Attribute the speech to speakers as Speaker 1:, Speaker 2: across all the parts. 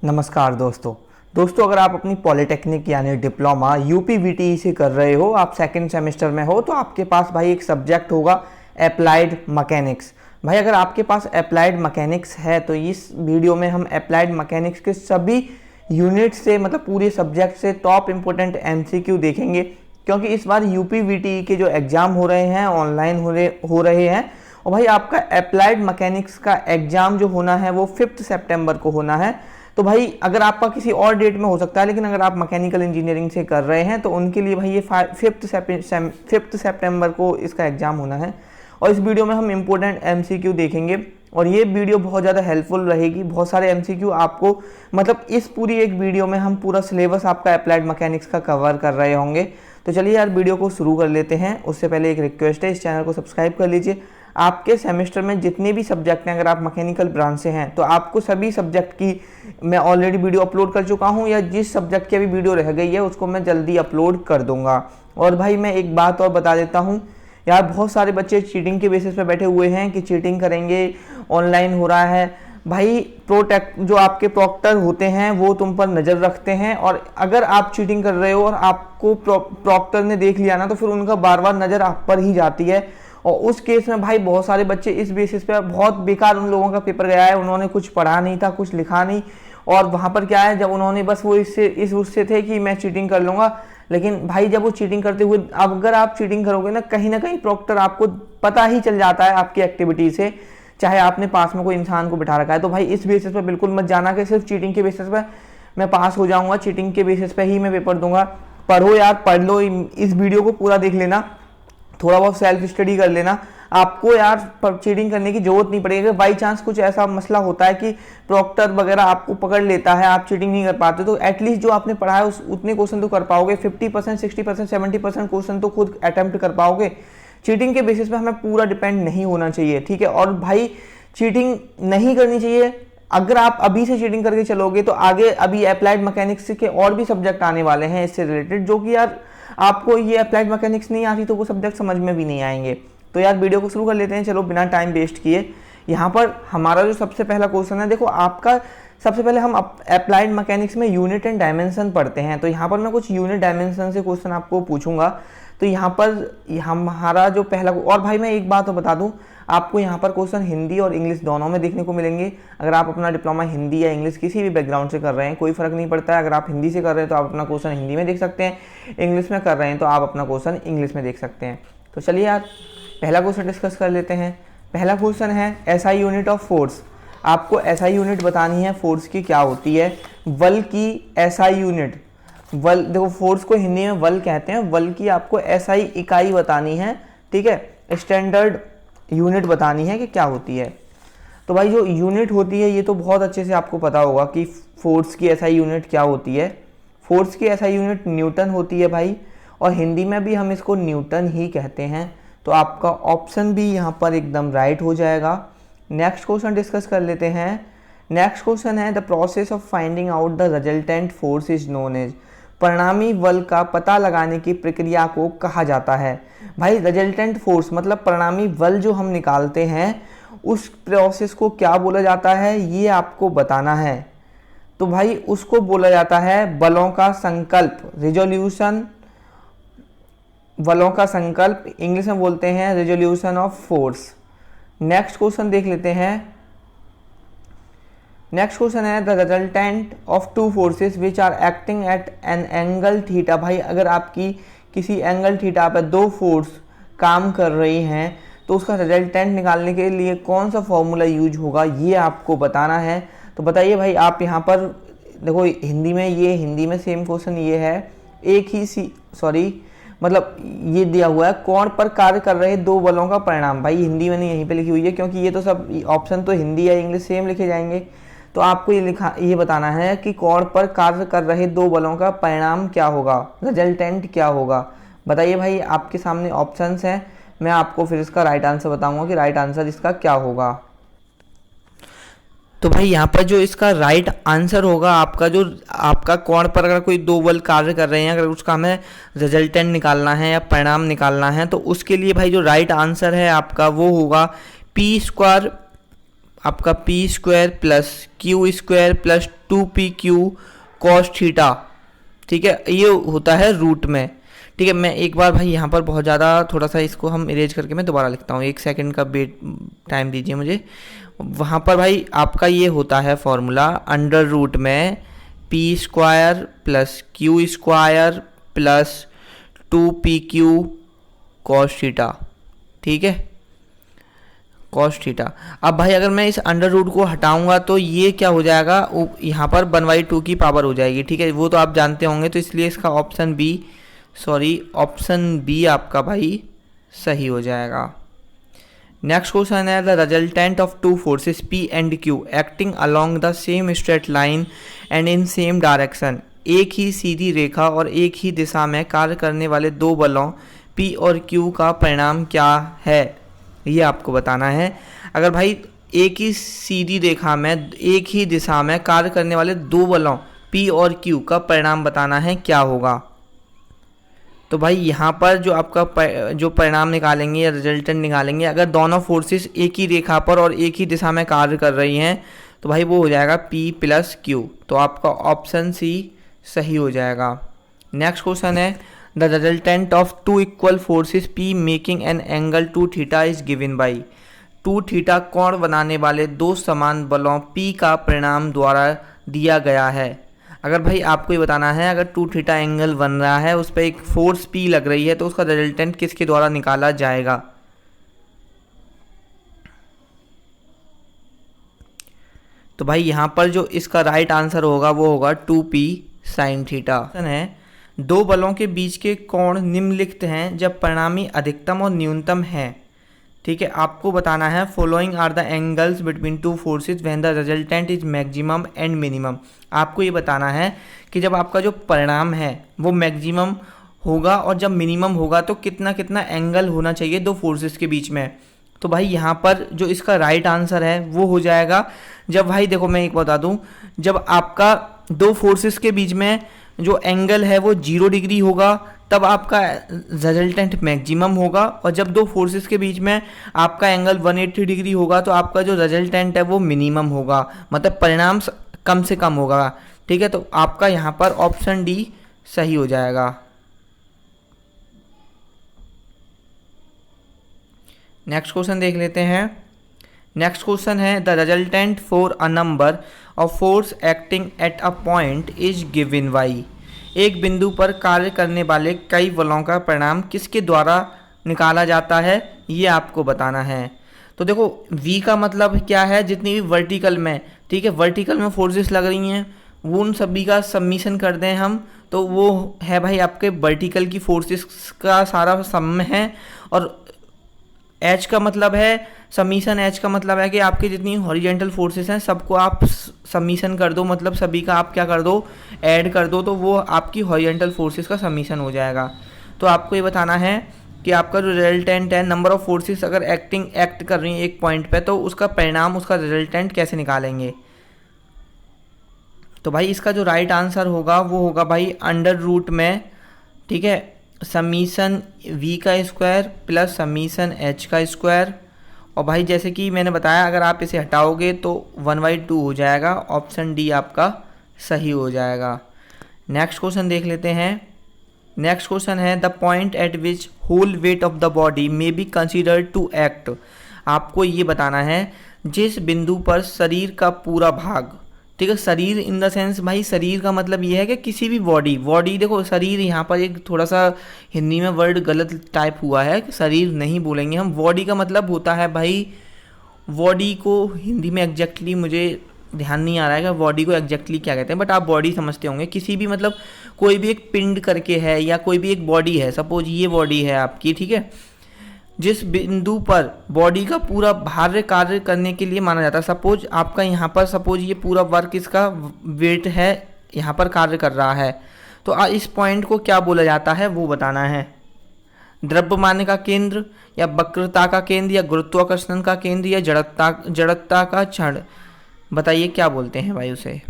Speaker 1: नमस्कार दोस्तों अगर आप अपनी पॉलिटेक्निक यानी डिप्लोमा यूपी वीटीई से कर रहे हो, आप सेकंड सेमेस्टर में हो, तो आपके पास भाई एक सब्जेक्ट होगा अप्लाइड मैकेनिक्स। भाई अगर आपके पास अप्लाइड मैकेनिक्स है तो इस वीडियो में हम अप्लाइड मैकेनिक्स के सभी यूनिट से मतलब पूरे सब्जेक्ट से टॉप इम्पोर्टेंट एमसीक्यू देखेंगे, क्योंकि इस बार यूपी वीटीई के जो एग्ज़ाम हो रहे हैं ऑनलाइन हो रहे हैं। और भाई आपका अप्लाइड मैकेनिक्स का एग्ज़ाम जो होना है वो 5 सितंबर को होना है। तो भाई अगर आपका किसी और डेट में हो सकता है, लेकिन अगर आप मैकेनिकल इंजीनियरिंग से कर रहे हैं तो उनके लिए भाई ये 5 सितंबर को इसका एग्ज़ाम होना है। और इस वीडियो में हम इम्पोर्टेंट एमसीक्यू देखेंगे और ये वीडियो बहुत ज़्यादा हेल्पफुल रहेगी। बहुत सारे एमसीक्यू आपको मतलब इस पूरी एक वीडियो में हम पूरा सिलेबस आपका अप्लाइड मैकेनिक्स का कवर कर रहे होंगे। तो चलिए यार वीडियो को शुरू कर लेते हैं। उससे पहले एक रिक्वेस्ट है, इस चैनल को सब्सक्राइब कर लीजिए। आपके सेमेस्टर में जितने भी सब्जेक्ट हैं, अगर आप मैकेनिकल ब्रांच से हैं तो आपको सभी सब्जेक्ट की मैं ऑलरेडी वीडियो अपलोड कर चुका हूं, या जिस सब्जेक्ट की अभी वीडियो रह गई है उसको मैं जल्दी अपलोड कर दूंगा। और भाई मैं एक बात और बता देता हूं यार, बहुत सारे बच्चे चीटिंग के बेसिस पे बैठे हुए हैं कि चीटिंग करेंगे, ऑनलाइन हो रहा है। भाई जो आपके प्रॉक्टर होते हैं वो तुम पर नज़र रखते हैं, और अगर आप चीटिंग कर रहे हो और आपको प्रॉक्टर ने देख लिया ना तो फिर उनका बार बार नज़र आप पर ही जाती है। और उस केस में भाई बहुत सारे बच्चे इस बेसिस पे बहुत बेकार उन लोगों का पेपर गया है, उन्होंने कुछ पढ़ा नहीं था, कुछ लिखा नहीं, और वहाँ पर क्या है, जब उन्होंने बस वो उससे थे कि मैं चीटिंग कर लूँगा, लेकिन भाई जब वो चीटिंग करते हुए अगर आप चीटिंग करोगे ना, कहीं ना कहीं प्रॉक्टर आपको पता ही चल जाता है आपकी एक्टिविटी से, चाहे आपने पास में कोई इंसान को बिठा रखा है। तो भाई इस बेसिस पे बिल्कुल मत जाना कि सिर्फ चीटिंग के बेसिस पे मैं पास हो जाऊँगा, चीटिंग के बेसिस पे ही मैं पेपर दूंगा। पढ़ो यार, पढ़ लो, इस वीडियो को पूरा देख लेना, थोड़ा बहुत सेल्फ स्टडी कर लेना। आपको यार चीटिंग करने की जरूरत नहीं पड़ेगी। अगर बाई चांस कुछ ऐसा मसला होता है कि प्रॉक्टर वगैरह आपको पकड़ लेता है, आप चीटिंग नहीं कर पाते, तो एटलीस्ट जो आपने पढ़ा है उतने क्वेश्चन तो कर पाओगे। 50%, 60%, 70% क्वेश्चन तो खुद अटेम्प्ट कर पाओगे। चीटिंग के बेसिस पे हमें पूरा डिपेंड नहीं होना चाहिए, ठीक है। और भाई चीटिंग नहीं करनी चाहिए। अगर आप अभी से चीटिंग करके चलोगे तो आगे अभी अप्लाइड मैकेनिक्स के और भी सब्जेक्ट आने वाले हैं इससे रिलेटेड, जो कि यार आपको ये अप्लाइड मैकेनिक्स नहीं आती तो वो सब्जेक्ट समझ में भी नहीं आएंगे। तो यार वीडियो को शुरू कर लेते हैं, चलो बिना टाइम वेस्ट किए। यहाँ पर हमारा जो सबसे पहला क्वेश्चन है, देखो आपका सबसे पहले हम अप्लाइड मैकेनिक्स में यूनिट एंड डायमेंशन पढ़ते हैं। तो यहाँ पर मैं कुछ यूनिट डायमेंशन से क्वेश्चन आपको पूछूंगा। तो यहाँ पर हमारा जो पहला, और भाई मैं एक बात तो बता दूँ, आपको यहाँ पर क्वेश्चन हिंदी और इंग्लिश दोनों में देखने को मिलेंगे। अगर आप अपना डिप्लोमा हिंदी या इंग्लिश किसी भी बैकग्राउंड से कर रहे हैं, कोई फर्क नहीं पड़ता है। अगर आप हिंदी से कर रहे हैं तो आप अपना क्वेश्चन हिंदी में देख सकते हैं, इंग्लिश में कर रहे हैं तो आप अपना क्वेश्चन इंग्लिश में देख सकते हैं। तो चलिए यार पहला क्वेश्चन डिस्कस कर लेते हैं। पहला क्वेश्चन है एसआई यूनिट ऑफ फोर्स। आपको एसआई यूनिट बतानी है फोर्स की क्या होती है। वल की एसआई यूनिट, वल देखो फोर्स को हिंदी में वल कहते हैं, वल की आपको एसआई इकाई बतानी है, ठीक है। स्टैंडर्ड यूनिट बतानी है कि क्या होती है। तो भाई जो यूनिट होती है ये तो बहुत अच्छे से आपको पता होगा कि फोर्स की एसआई यूनिट क्या होती है। फोर्स की एसआई यूनिट न्यूटन होती है भाई, और हिंदी में भी हम इसको न्यूटन ही कहते हैं। तो आपका ऑप्शन भी यहाँ पर एकदम राइट हो जाएगा। नेक्स्ट क्वेश्चन डिस्कस कर लेते हैं। नेक्स्ट क्वेश्चन है the process of finding out the resultant force is known as. परिणामी बल का पता लगाने की प्रक्रिया को कहा जाता है। भाई रिजल्टेंट फोर्स मतलब परिणामी बल जो हम निकालते हैं उस प्रोसेस को क्या बोला जाता है ये आपको बताना है। तो भाई उसको बोला जाता है बलों का संकल्प, रिजोल्यूशन, बलों का संकल्प, इंग्लिश में बोलते हैं resolution of force. Next question देख लेते हैं। नेक्स्ट क्वेश्चन है the resultant of two forces which are acting at an angle theta. भाई अगर आपकी किसी एंगल थीटा पर दो फोर्स काम कर रही हैं तो उसका रिजल्टेंट निकालने के लिए कौन सा फॉर्मूला यूज होगा ये आपको बताना है। तो बताइए भाई, आप यहाँ पर देखो हिंदी में सेम क्वेश्चन ये है, एक ही मतलब ये दिया हुआ है कोण पर कार्य कर रहे दो बलों का परिणाम। भाई हिंदी मैंने यहीं पे लिखी हुई है, क्योंकि ये तो सब ऑप्शन तो हिंदी या इंग्लिश सेम लिखे जाएंगे। तो आपको ये बताना है कि कोण पर कार्य कर रहे दो बलों का परिणाम क्या होगा, रिजल्टेंट क्या होगा। बताइए भाई, आपके सामने ऑप्शंस हैं, मैं आपको फिर इसका राइट आंसर बताऊंगा कि राइट आंसर इसका क्या होगा। तो भाई यहाँ पर जो इसका राइट आंसर होगा आपका कोण पर अगर कोई दो बल कार्य कर रहे हैं, अगर उसका हमें रिजल्टेंट निकालना है या परिणाम निकालना है, तो उसके लिए भाई जो राइट आंसर है आपका वो होगा पी स्क्वायर आपका P square plus Q square plus 2pq cos theta, ठीक है, ये होता है रूट में। ठीक है, मैं एक बार भाई यहाँ पर बहुत ज़्यादा थोड़ा सा इसको हम इरेज करके मैं दोबारा लिखता हूँ, 1 सेकंड का वेट टाइम दीजिए मुझे। वहाँ पर भाई आपका ये होता है फॉर्मूला अंडर रूट में P square plus Q square plus 2pq cos theta, ठीक है, कॉस थीटा। अब भाई अगर मैं इस अंडर रूट को हटाऊंगा तो ये क्या हो जाएगा, यहाँ पर 1/2 की पावर हो जाएगी, ठीक है, वो तो आप जानते होंगे, तो इसलिए इसका ऑप्शन बी आपका भाई सही हो जाएगा। नेक्स्ट क्वेश्चन है the resultant of two forces P and Q acting along the same straight line and in same direction. एक ही सीधी रेखा और एक ही दिशा में कार्य करने वाले दो बलों P और Q का परिणाम क्या है, ये आपको बताना है। अगर भाई एक ही सीधी रेखा में एक ही दिशा में कार्य करने वाले दो बलों P और Q का परिणाम बताना है क्या होगा। तो भाई यहाँ पर जो आपका जो परिणाम निकालेंगे या रिजल्टेंट निकालेंगे, अगर दोनों फोर्सेस एक ही रेखा पर और एक ही दिशा में कार्य कर रही हैं तो भाई वो हो जाएगा P प्लस Q, तो आपका ऑप्शन सी सही हो जाएगा। नेक्स्ट क्वेश्चन है the resultant of two equal forces P making an angle 2 theta is given by. 2 theta कोण बनाने वाले दो समान बलों P का परिणाम द्वारा दिया गया है। अगर भाई आपको ये बताना है अगर 2 थीटा एंगल बन रहा है उस पर एक फोर्स P लग रही है तो उसका रिजल्टेंट किसके द्वारा निकाला जाएगा। तो भाई यहाँ पर जो इसका राइट आंसर होगा वो होगा 2p साइन थीटा है। दो बलों के बीच के कोण निम्नलिखित हैं जब परिणामी अधिकतम और न्यूनतम है, ठीक है, आपको बताना है following are the angles between two forces when the resultant is maximum and minimum. आपको ये बताना है कि जब आपका जो परिणाम है वो मैक्सिमम होगा और जब मिनिमम होगा तो कितना कितना एंगल होना चाहिए दो फोर्सेस के बीच में। तो भाई यहाँ पर जो इसका राइट आंसर है वो हो जाएगा, जब भाई देखो मैं एक बता दूँ, जब आपका दो फोर्सेस के बीच में जो एंगल है वो 0 डिग्री होगा तब आपका रिजल्टेंट मैक्सिमम होगा, और जब दो फोर्सेस के बीच में आपका एंगल 180 डिग्री होगा तो आपका जो रिजल्टेंट है वो मिनिमम होगा, मतलब परिणाम कम से कम होगा, ठीक है। तो आपका यहाँ पर ऑप्शन डी सही हो जाएगा। नेक्स्ट क्वेश्चन देख लेते हैं। नेक्स्ट क्वेश्चन है the resultant for a number of force acting at a point is given by. एक बिंदु पर कार्य करने वाले कई बलों का परिणाम किसके द्वारा निकाला जाता है, ये आपको बताना है। तो देखो V का मतलब क्या है, जितनी भी वर्टिकल में, ठीक है, वर्टिकल में फोर्सेस लग रही हैं वो उन सभी का सबमिशन कर दें हम तो वो है भाई आपके वर्टिकल की फोर्सेस का सारा सम है। और H का मतलब है सबमिशन, H का मतलब है कि आपके जितनी हॉरिजेंटल फोर्सेस हैं सबको आप सबमिशन कर दो, मतलब सभी का आप क्या कर दो, ऐड कर दो, तो वो आपकी हॉरिजेंटल फोर्सेस का सबमिशन हो जाएगा। तो आपको ये बताना है कि आपका जो रिजल्टेंट है नंबर ऑफ फोर्सेस अगर एक्ट कर रही हैं एक पॉइंट पे तो उसका परिणाम उसका रिजल्टेंट कैसे निकालेंगे। तो भाई इसका जो राइट आंसर होगा वो होगा भाई अंडर रूट में, ठीक है, समीशन V का स्क्वायर प्लस समीशन H का स्क्वायर। और भाई जैसे कि मैंने बताया अगर आप इसे हटाओगे तो 1/2 हो जाएगा, ऑप्शन डी आपका सही हो जाएगा। नेक्स्ट क्वेश्चन देख लेते हैं। नेक्स्ट क्वेश्चन है the point at which whole weight of the body may be considered to act. आपको ये बताना है जिस बिंदु पर शरीर का पूरा भाग, ठीक है, शरीर इन द सेंस भाई शरीर का मतलब ये है कि किसी भी बॉडी देखो शरीर यहाँ पर एक थोड़ा सा हिंदी में वर्ड गलत टाइप हुआ है, शरीर नहीं बोलेंगे हम, बॉडी का मतलब होता है भाई, बॉडी को हिंदी में एग्जैक्टली मुझे ध्यान नहीं आ रहा है कि बॉडी को एग्जैक्टली क्या कहते हैं, बट आप बॉडी समझते होंगे। किसी भी मतलब कोई भी एक पिंड करके है या कोई भी एक बॉडी है, सपोज ये बॉडी है आपकी, ठीक है, जिस बिंदु पर बॉडी का पूरा भार कार्य करने के लिए माना जाता है, सपोज आपका यहाँ पर सपोज ये पूरा वर्क इसका वेट है यहाँ पर कार्य कर रहा है, तो इस पॉइंट को क्या बोला जाता है वो बताना है। द्रव्यमान का केंद्र या वक्रता का केंद्र या गुरुत्वाकर्षण का केंद्र या जड़ता का क्षण, बताइए क्या बोलते हैं भाई उसे।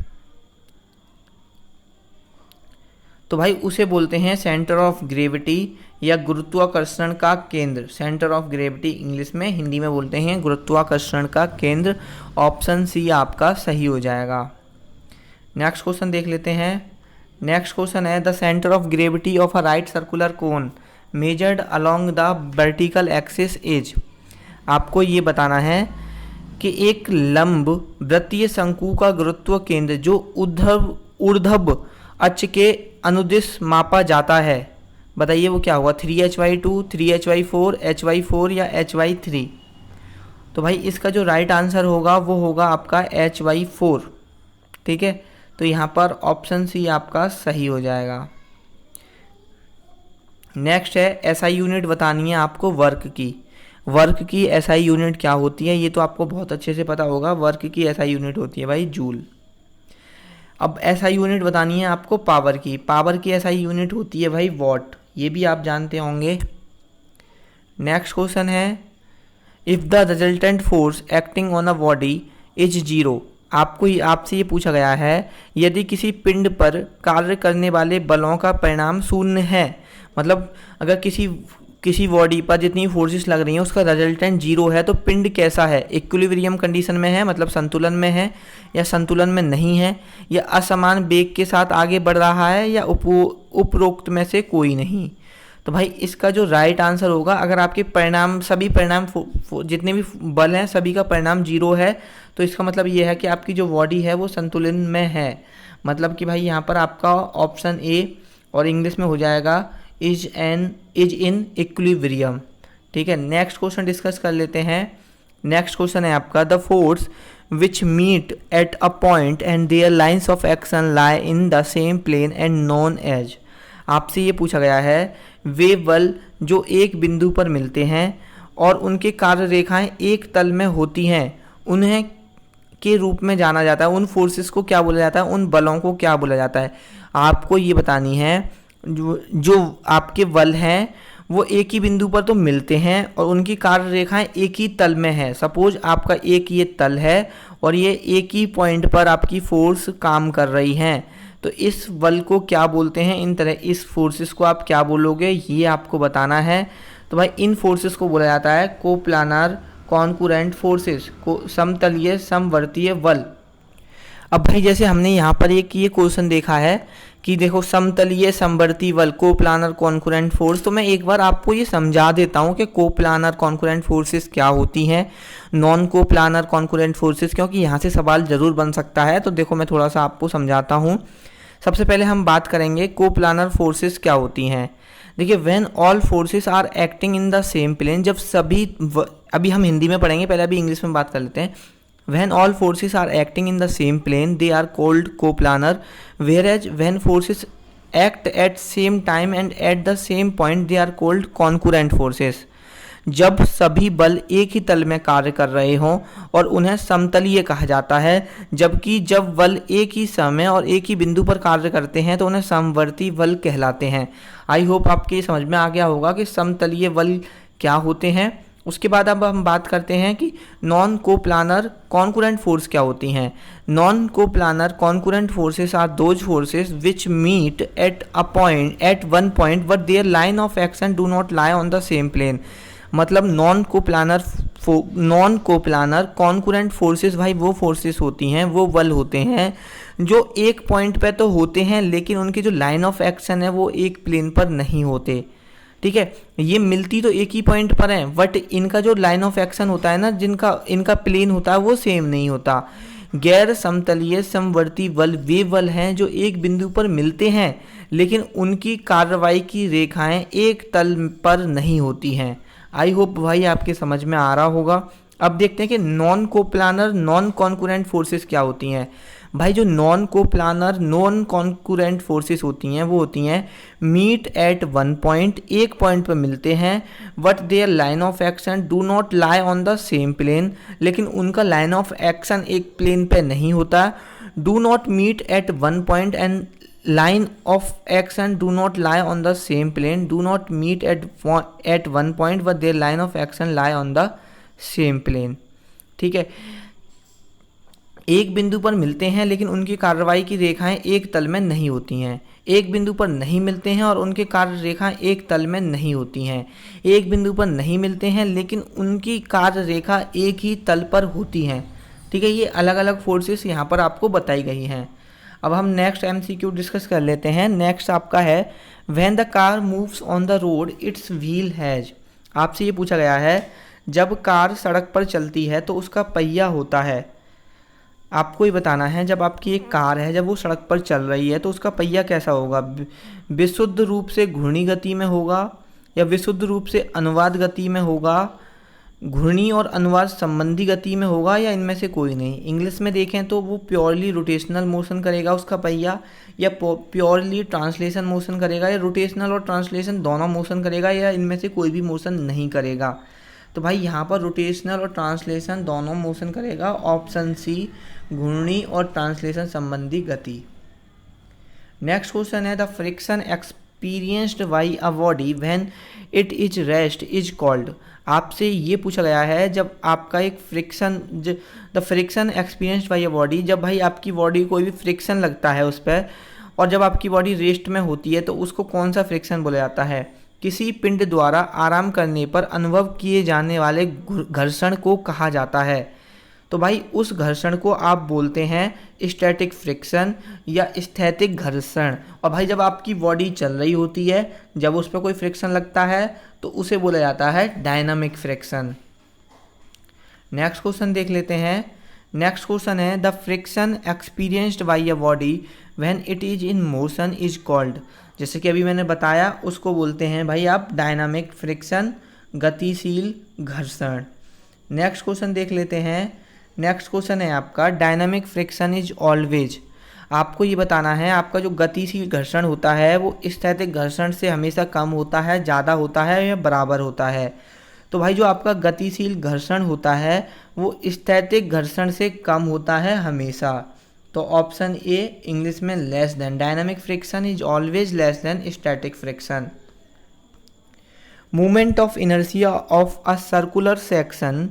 Speaker 1: तो भाई उसे बोलते हैं सेंटर ऑफ ग्रेविटी या गुरुत्वाकर्षण का केंद्र। सेंटर ऑफ ग्रेविटी इंग्लिश में, हिंदी में बोलते हैं गुरुत्वाकर्षण का केंद्र। ऑप्शन सी आपका सही हो जाएगा। नेक्स्ट क्वेश्चन देख लेते हैं। नेक्स्ट क्वेश्चन है the centre of gravity of a right circular cone measured along the vertical axis is. आपको ये बताना है कि एक लंब वृत्तीय शंकु का गुरुत्व केंद्र जो ऊर्ध्व अक्ष के अनुदिश मापा जाता है, बताइए वो क्या होगा, 3hy2, 3hy4, hy4 या hy3। तो भाई इसका जो राइट आंसर होगा वो होगा आपका hy4। ठीक है, तो यहाँ पर ऑप्शन सी आपका सही हो जाएगा। नेक्स्ट है एसआई यूनिट बतानी है आपको वर्क की। वर्क की एसआई यूनिट क्या होती है, ये तो आपको बहुत अच्छे से पता होगा। वर्क की एसआई यूनिट होती है भाई जूल। अब एसआई यूनिट बतानी है आपको पावर की। पावर की एसआई यूनिट होती है भाई वॉट, ये भी आप जानते होंगे। नेक्स्ट क्वेश्चन है if the resultant force acting on a body is zero. आपसे ये पूछा गया है यदि किसी पिंड पर कार्य करने वाले बलों का परिणाम शून्य है, मतलब अगर किसी बॉडी पर जितनी फोर्सेस लग रही हैं उसका रिजल्टेंट जीरो है, तो पिंड कैसा है, इक्विलिब्रियम कंडीशन में है, मतलब संतुलन में है, या संतुलन में नहीं है, या असमान वेग के साथ आगे बढ़ रहा है, या उपरोक्त में से कोई नहीं। तो भाई इसका जो राइट आंसर होगा, अगर आपके परिणाम सभी परिणाम जितने भी बल हैं सभी का परिणाम जीरो है, तो इसका मतलब ये है कि आपकी जो बॉडी है वो संतुलन में है। मतलब कि भाई यहाँ पर आपका ऑप्शन ए और इंग्लिश में हो जाएगा इज इन इक्विलिब्रियम। ठीक है, नेक्स्ट क्वेश्चन डिस्कस कर लेते हैं। नेक्स्ट क्वेश्चन है आपका the force which meet at a point and their lines of action lie in the same plane and known as. आपसे ये पूछा गया है वे बल जो एक बिंदु पर मिलते हैं और उनके कार्य रेखाएं एक तल में होती हैं, उन्हें के रूप में जाना जाता है। उन फोर्सेस को क्या बोला जाता है, उन बलों को क्या बोला जाता है। आपको ये बतानी है जो आपके बल हैं वो एक ही बिंदु पर तो मिलते हैं और उनकी कार्य रेखाएं एक ही तल में है। सपोज आपका एक ये तल है और ये एक ही पॉइंट पर आपकी फोर्स काम कर रही हैं, तो इस बल को क्या बोलते हैं, इन तरह इस फोर्सेस को आप क्या बोलोगे, ये आपको बताना है। तो भाई इन फोर्सेस को बोला जाता है कोप्लानर कॉन्करेंट फोर्सेस, को समतलीय समवर्तीय बल। अब भाई जैसे हमने यहाँ पर एक ये क्वेश्चन देखा है कि देखो समतलीय समवर्ती बल कोप्लानर कॉन्करेंट फोर्स, तो मैं एक बार आपको ये समझा देता हूँ कि कोप्लानर कॉन्करेंट फोर्सेस क्या होती हैं, नॉन कोप्लानर कॉन्करेंट फोर्सेस, क्योंकि यहाँ से सवाल जरूर बन सकता है। तो देखो मैं थोड़ा सा आपको समझाता हूँ। सबसे पहले हम बात करेंगे कोप्लानर फोर्सेस क्या होती हैं। देखिए when all forces are acting in the same plane, जब सभी अभी हम हिंदी में पढ़ेंगे, पहले अभी इंग्लिश में बात कर लेते हैं। When all forces are acting in the same plane, they are called coplanar. Whereas when forces act at same time and at the same point, they are called concurrent forces. जब सभी बल एक ही तल में कार्य कर रहे हों और उन्हें समतलीय कहा जाता है, जबकि जब बल एक ही समय और एक ही बिंदु पर कार्य करते हैं तो उन्हें समवर्ती बल कहलाते हैं। आई होप आपके समझ में आ गया होगा कि समतलीय बल क्या होते हैं। उसके बाद अब हम बात करते हैं कि नॉन कोप्लानर कॉन्करेंट फोर्स क्या होती हैं। Non coplanar concurrent forces are those forces which meet at one point but their line of action do not lie on the same plane. मतलब नॉन कोप्लानर कॉन्करेंट फोर्सेस भाई वो forces होती हैं, वो बल होते हैं जो एक पॉइंट पे तो होते हैं लेकिन उनकी जो लाइन ऑफ एक्शन है वो एक प्लेन पर नहीं होते। ठीक है, ये मिलती तो एक ही पॉइंट पर है बट इनका जो लाइन ऑफ एक्शन होता है ना, जिनका इनका प्लेन होता है वो सेम नहीं होता। गैर समतलीय समवर्ती बल वे बल हैं जो एक बिंदु पर मिलते हैं लेकिन उनकी कार्रवाई की रेखाएं एक तल पर नहीं होती हैं। आई होप भाई आपके समझ में आ रहा होगा। अब देखते हैं कि non coplanar non concurrent forces क्या होती हैं। भाई जो non coplanar non concurrent forces होती हैं वो होती हैं मीट एट वन पॉइंट, एक पॉइंट पर मिलते हैं, but their line of action do not lie on the same plane, लेकिन उनका लाइन ऑफ एक्शन एक प्लेन पे नहीं होता। Do not meet at one point and line of action do not lie on the same plane, do not meet at one point but their line of action lie on the same plane. ठीक है, एक बिंदु पर मिलते हैं लेकिन उनकी कार्रवाई की रेखाएं एक तल में नहीं होती हैं। एक बिंदु पर नहीं मिलते हैं और उनके कार्य रेखाएं एक तल में नहीं होती हैं। एक बिंदु पर नहीं मिलते हैं लेकिन उनकी कार्य रेखा एक ही तल पर होती हैं। ठीक है, ये अलग अलग फोर्सेस यहाँ पर आपको बताई गई हैं। अब हम नेक्स्ट एमसीक्यू डिस्कस कर लेते हैं। नेक्स्ट आपका है when the car moves on the road it's wheel has. आपसे ये पूछा गया है जब कार सड़क पर चलती है तो उसका पहिया होता है। आपको ये बताना है जब आपकी एक कार है, जब वो सड़क पर चल रही है तो उसका पहिया कैसा होगा, विशुद्ध रूप से घूर्णी गति में होगा या विशुद्ध रूप से अनुवाद गति में होगा, घूर्णी और अनुवाद संबंधी गति में होगा, या इनमें से कोई नहीं। इंग्लिश में देखें तो वो प्योरली रोटेशनल मोशन करेगा उसका पहिया, या प्योरली ट्रांसलेशन मोशन करेगा, या रोटेशनल और ट्रांसलेशन दोनों मोशन करेगा, या इनमें से कोई भी मोशन नहीं करेगा। तो भाई यहाँ पर रोटेशनल और ट्रांसलेशन दोनों मोशन करेगा। ऑप्शन सी घूर्णी और ट्रांसलेशन संबंधी गति। नेक्स्ट क्वेश्चन है the friction experienced by a body when it is rest is called. आपसे ये पूछा गया है जब आपका एक friction, the friction experienced by a body, जब भाई आपकी बॉडी कोई भी फ्रिक्शन लगता है उस पर और जब आपकी बॉडी रेस्ट में होती है तो उसको कौन सा फ्रिक्शन बोला जाता है। किसी पिंड द्वारा आराम करने पर अनुभव किए जाने वाले घर्षण को कहा जाता है। तो भाई उस घर्षण को आप बोलते हैं स्टैटिक फ्रिक्शन या स्थैतिक घर्षण। और भाई जब आपकी बॉडी चल रही होती है, जब उस पर कोई फ्रिक्शन लगता है तो उसे बोला जाता है डायनामिक फ्रिक्शन। नेक्स्ट क्वेश्चन देख लेते हैं। नेक्स्ट क्वेश्चन है the friction experienced by a body when it is in motion is called. जैसे कि अभी मैंने बताया उसको बोलते हैं भाई आप डायनामिक फ्रिक्शन, गतिशील घर्षण। नेक्स्ट क्वेश्चन देख लेते हैं। नेक्स्ट क्वेश्चन है आपका डायनामिक फ्रिक्शन इज ऑलवेज। आपको ये बताना है आपका जो गतिशील घर्षण होता है वो स्थैतिक घर्षण से हमेशा कम होता है, ज़्यादा होता है या बराबर होता है। तो भाई जो आपका गतिशील घर्षण होता है वो स्थैतिक घर्षण से कम होता है हमेशा। तो ऑप्शन ए इंग्लिश में less than, dynamic friction is always less than static friction. Movement of inertia of a circular section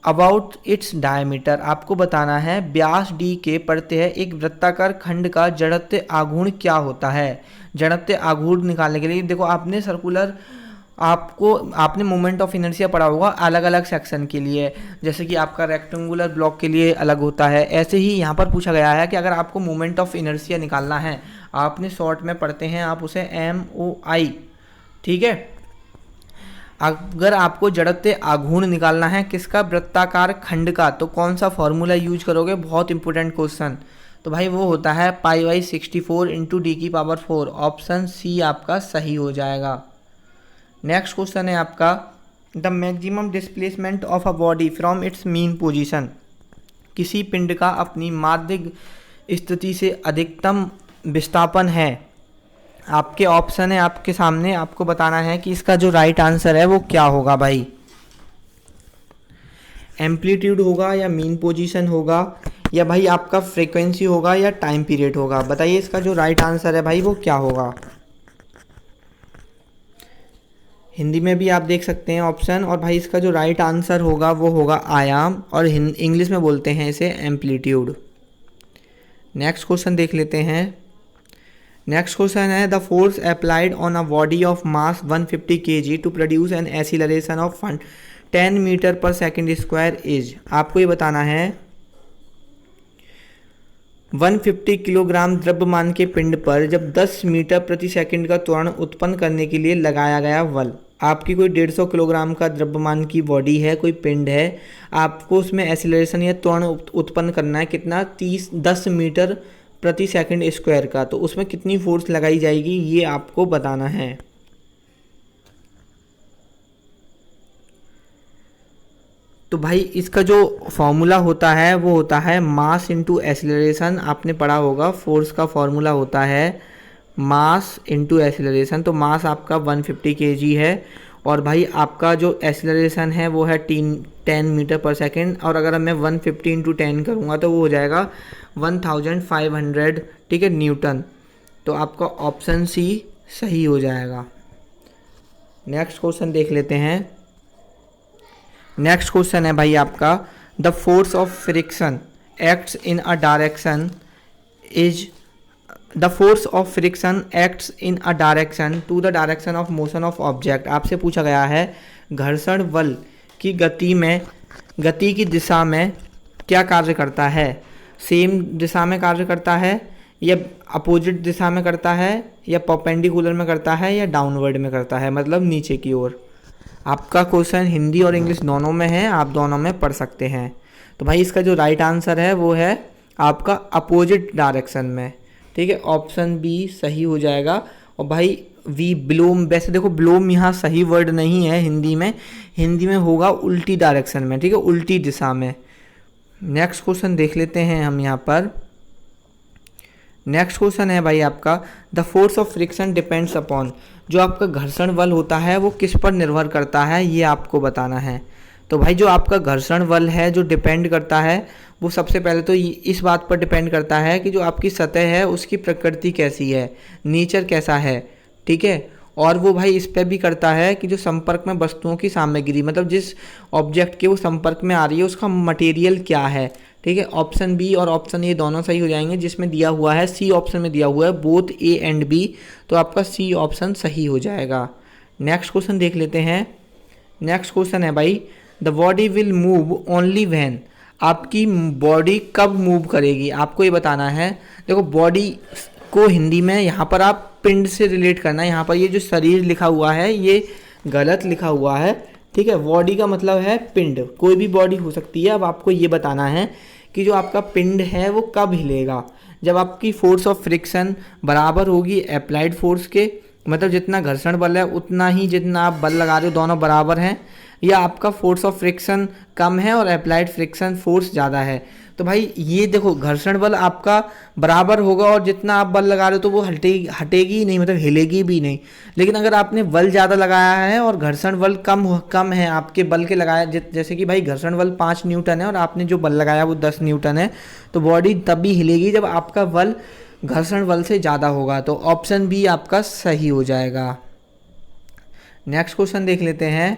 Speaker 1: about its diameter. आपको बताना है व्यास डी के प्रत्यय एक वृत्ताकार खंड का जड़त्व आघूर्ण क्या होता है। जड़त्व आघूर्ण निकालने के लिए देखो आपने सर्कुलर, आपने मोमेंट ऑफ इनर्शिया पढ़ा होगा अलग अलग सेक्शन के लिए, जैसे कि आपका रेक्टेंगुलर ब्लॉक के लिए अलग होता है। ऐसे ही यहाँ पर पूछा गया है कि अगर आपको मोमेंट ऑफ इनर्शिया निकालना है, आपने शॉर्ट में पढ़ते हैं आप उसे MOI, ठीक है। अगर आपको जड़त्व आघूर्ण निकालना है किसका, वृत्ताकार खंड का, तो कौन सा फॉर्मूला यूज करोगे, बहुत इंपॉर्टेंट क्वेश्चन। तो भाई वो होता है π/64 × D⁴। ऑप्शन सी आपका सही हो जाएगा। नेक्स्ट क्वेश्चन है आपका the maximum displacement of a body from its mean position. किसी पिंड का अपनी माध्य स्थिति से अधिकतम विस्थापन है। आपके ऑप्शन है आपके सामने, आपको बताना है कि इसका जो राइट आंसर है वो क्या होगा भाई। एम्पलीट्यूड होगा या मीन पोजीशन होगा या भाई आपका फ्रीक्वेंसी होगा या टाइम पीरियड होगा। बताइए इसका जो राइट आंसर है भाई वो क्या होगा। हिंदी में भी आप देख सकते हैं ऑप्शन, और भाई इसका जो राइट आंसर होगा वो होगा आयाम, और इंग्लिश में बोलते हैं इसे एम्पलीट्यूड। नेक्स्ट क्वेश्चन देख लेते हैं। नेक्स्ट क्वेश्चन है the force applied on a body of mass 150 kg to produce an acceleration of 10 metre per second square is. आपको ये बताना है 150 किलोग्राम द्रव्यमान के पिंड पर जब 10 मीटर प्रति सेकंड का त्वरण उत्पन्न करने के लिए लगाया गया बल। आपकी कोई 150 किलोग्राम का द्रव्यमान की बॉडी है, कोई पिंड है, आपको उसमें एक्सीलरेशन या त्वरण उत्पन्न करना है कितना, 10 मीटर प्रति सेकंड स्क्वायर का। तो उसमें कितनी फोर्स लगाई जाएगी ये आपको बताना है। तो भाई इसका जो फॉर्मूला होता है वो होता है मास इंटू एक्सीलरेशन। आपने पढ़ा होगा फोर्स का फॉर्मूला होता है मास इंटू एक्सीलरेशन। तो मास आपका 150 kg है और भाई आपका जो एक्सीलरेशन है वो है 10 मीटर पर सेकेंड, और अगर मैं 150 × 10 करूँगा तो वो हो जाएगा 1500, ठीक है, न्यूटन। तो आपका ऑप्शन सी सही हो जाएगा। नेक्स्ट क्वेश्चन देख लेते हैं। नेक्स्ट क्वेश्चन है भाई आपका the force of friction acts in a direction is the force of friction acts in a direction to the direction of motion of object। आपसे पूछा गया है घर्षण बल की गति की दिशा में क्या कार्य करता है, सेम दिशा में कार्य करता है या अपोजिट दिशा में करता है या परपेंडिकुलर में करता है या डाउनवर्ड में करता है, मतलब नीचे की ओर। आपका क्वेश्चन हिंदी और इंग्लिश दोनों में है, आप दोनों में पढ़ सकते हैं। तो भाई इसका जो राइट आंसर है वो है आपका अपोजिट डायरेक्शन में, ठीक है, ऑप्शन बी सही हो जाएगा। और भाई वी ब्लोम, वैसे देखो ब्लोम यहाँ सही वर्ड नहीं है हिंदी में होगा उल्टी डायरेक्शन में, ठीक है, उल्टी दिशा में। नेक्स्ट क्वेश्चन देख लेते हैं हम यहाँ पर। नेक्स्ट क्वेश्चन है भाई आपका the force of friction depends upon, जो आपका घर्षण बल होता है वो किस पर निर्भर करता है ये आपको बताना है। तो भाई जो आपका घर्षण बल है जो डिपेंड करता है वो सबसे पहले तो इस बात पर डिपेंड करता है कि जो आपकी सतह है उसकी प्रकृति कैसी है, नेचर कैसा है, ठीक है। और वो भाई इस पर भी करता है कि जो संपर्क में वस्तुओं की सामग्री, मतलब जिस ऑब्जेक्ट के वो संपर्क में आ रही है उसका मटेरियल क्या है, ठीक है। ऑप्शन बी और ऑप्शन ए दोनों सही हो जाएंगे। जिसमें दिया हुआ है सी ऑप्शन में दिया हुआ है बोथ ए एंड बी, तो आपका सी ऑप्शन सही हो जाएगा। नेक्स्ट क्वेश्चन देख लेते हैं। नेक्स्ट क्वेश्चन है भाई the body will move only when, आपकी बॉडी कब मूव करेगी आपको ये बताना है। देखो बॉडी को हिंदी में यहाँ पर आप पिंड से रिलेट करना है। यहाँ पर ये जो शरीर लिखा हुआ है ये गलत लिखा हुआ है, ठीक है। बॉडी का मतलब है पिंड, कोई भी बॉडी हो सकती है। अब आपको ये बताना है कि जो आपका पिंड है वो कब हिलेगा, जब आपकी फोर्स ऑफ फ्रिक्शन बराबर होगी अप्लाइड फोर्स के, मतलब जितना घर्षण बल है उतना ही जितना आप बल लगा रहे हो दोनों बराबर हैं, या आपका फोर्स ऑफ फ्रिक्शन कम है और अप्लाइड फ्रिक्शन फोर्स ज़्यादा है। तो भाई ये देखो घर्षण बल आपका बराबर होगा और जितना आप बल लगा रहे हो तो वो हटेगी ही नहीं, मतलब हिलेगी भी नहीं। लेकिन अगर आपने बल ज़्यादा लगाया है और घर्षण बल कम है आपके बल के लगाया, जैसे कि भाई घर्षण बल 5 न्यूटन है और आपने जो बल लगाया वो 10 न्यूटन है, तो बॉडी तभी हिलेगी जब आपका बल घर्षण बल से ज़्यादा होगा। तो ऑप्शन बी आपका सही हो जाएगा। नेक्स्ट क्वेश्चन देख लेते हैं।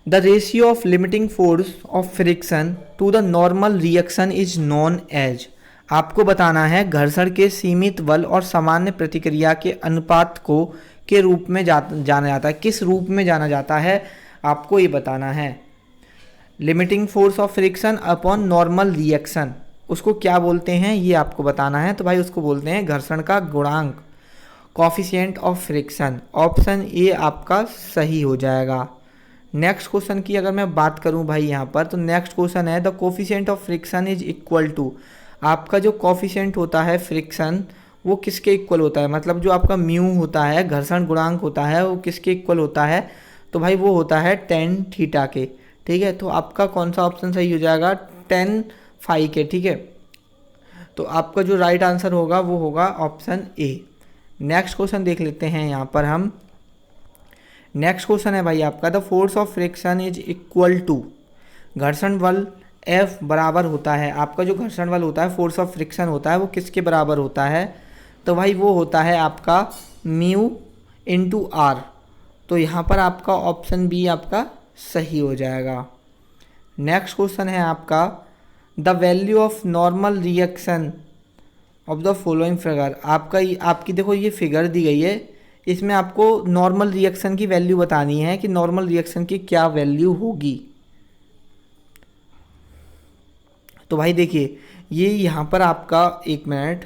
Speaker 1: The ratio of limiting force of friction to the normal reaction is known as, आपको बताना है घर्षण के सीमित बल और सामान्य प्रतिक्रिया के अनुपात को के रूप में जाना जाता है। किस रूप में जाना जाता है आपको ये बताना है। Limiting force of friction upon normal reaction उसको क्या बोलते हैं ये आपको बताना है। तो भाई उसको बोलते हैं घर्षण का गुणांक, coefficient of friction. Option A आपका सही हो जाएगा। नेक्स्ट क्वेश्चन की अगर मैं बात करूं भाई यहाँ पर, तो नेक्स्ट क्वेश्चन है the coefficient of friction is equal to, आपका जो कोफिशिएंट होता है फ्रिक्शन वो किसके इक्वल होता है, मतलब जो आपका म्यू होता है घर्षण गुणांक होता है वो किसके इक्वल होता है। तो भाई वो होता है tan थीटा के, ठीक है। तो आपका कौन सा ऑप्शन सही हो जाएगा, tan फाई के, ठीक है। तो आपका जो राइट आंसर होगा वो होगा ऑप्शन ए। नेक्स्ट क्वेश्चन देख लेते हैं यहाँ पर हम। नेक्स्ट क्वेश्चन है भाई आपका the force of friction is equal to, घर्षण बल F बराबर होता है, आपका जो घर्षण बल होता है फोर्स ऑफ फ्रिक्शन होता है वो किसके बराबर होता है। तो भाई वो होता है आपका म्यू इंटू आर। तो यहाँ पर आपका ऑप्शन बी आपका सही हो जाएगा। नेक्स्ट क्वेश्चन है आपका the value of normal reaction of the following figure, आपकी देखो ये फिगर दी गई है, इसमें आपको नॉर्मल रिएक्शन की वैल्यू बतानी है कि नॉर्मल रिएक्शन की क्या वैल्यू होगी। तो भाई देखिए ये यहाँ पर आपका एक मिनट,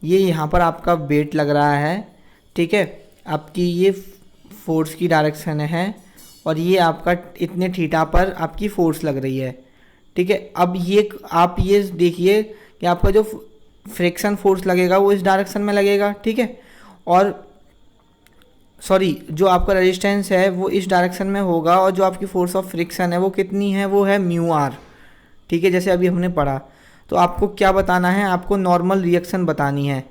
Speaker 1: ये यहाँ पर आपका वेट लग रहा है, ठीक है, आपकी ये फोर्स की डायरेक्शन है और ये आपका इतने थीटा पर आपकी फोर्स लग रही है, ठीक है। अब ये आप ये देखिए कि आपका जो फ्रिक्शन फोर्स लगेगा वो इस डायरेक्शन में लगेगा, ठीक है, और सॉरी जो आपका रेजिस्टेंस है वो इस डायरेक्शन में होगा और जो आपकी फोर्स ऑफ फ्रिक्शन है वो कितनी है, वो है म्यू आर, ठीक है, जैसे अभी हमने पढ़ा। तो आपको क्या बताना है, आपको नॉर्मल रिएक्शन बतानी है।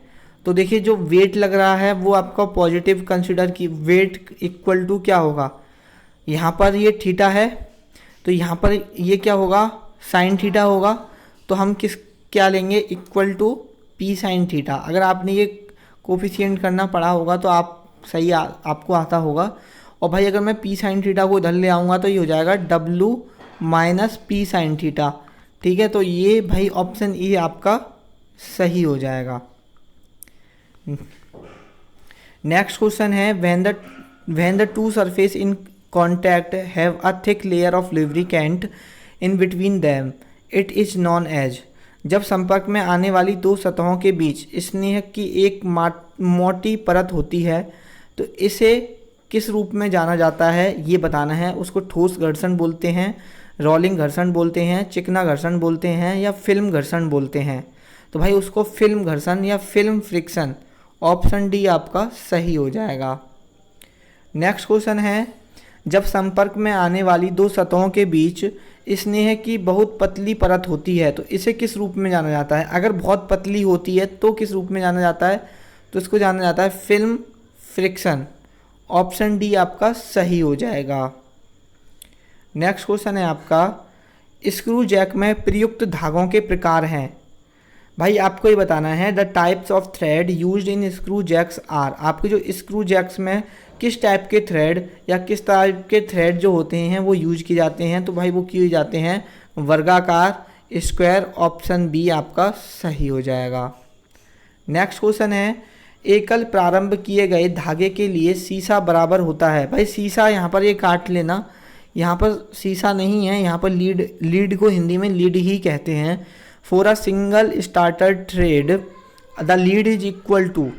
Speaker 1: तो देखिए जो वेट लग रहा है वो आपका पॉजिटिव कंसिडर की, वेट इक्वल टू क्या होगा, यहाँ पर ये थीटा है तो यहाँ पर ये क्या होगा, साइन थीटा होगा। तो हम क्या लेंगे, equal to P sine theta. अगर आपने ये कोफिशिएंट करना पढ़ा होगा तो आप सही आपको आता होगा। और भाई अगर मैं पी साइन थीटा को इधर ले आऊँगा तो ये हो जाएगा W minus P sine theta, ठीक है, तो ये भाई ऑप्शन ई आपका सही हो जाएगा। नेक्स्ट क्वेश्चन है when the two surface in contact have a thick layer of lubricant in between them, it is known as। जब संपर्क में आने वाली दो सतहों के बीच स्नेह की एक मोटी परत होती है तो इसे किस रूप में जाना जाता है ये बताना है। उसको ठोस घर्षण बोलते हैं, रोलिंग घर्षण बोलते हैं, चिकना घर्षण बोलते हैं या फिल्म घर्षण बोलते हैं। तो भाई उसको फिल्म घर्षण या फिल्म फ्रिक्शन, ऑप्शन डी आपका सही हो जाएगा। नेक्स्ट क्वेश्चन है जब संपर्क में आने वाली दो सतहों के बीच स्नेह की बहुत पतली परत होती है तो इसे किस रूप में जाना जाता है। अगर बहुत पतली होती है तो किस रूप में जाना जाता है, तो इसको जाना जाता है फिल्म फ्रिक्शन, ऑप्शन डी आपका सही हो जाएगा। नेक्स्ट क्वेश्चन है आपका स्क्रू जैक में प्रयुक्त धागों के प्रकार हैं। भाई आपको ये बताना है the types of thread used in screw jacks are. आपके जो स्क्रू जैक्स में किस टाइप के थ्रेड या किस टाइप के थ्रेड जो होते हैं वो यूज किए जाते हैं, तो भाई वो किए जाते हैं वर्गाकार, स्क्वायर, ऑप्शन बी आपका सही हो जाएगा। नेक्स्ट क्वेश्चन है एकल प्रारंभ किए गए धागे के लिए सीसा बराबर होता है। भाई सीसा यहाँ पर ये काट लेना, यहाँ पर सीसा नहीं है, यहाँ पर लीड को हिंदी में लीड ही कहते हैं। For a single starter thread the lead is equal to,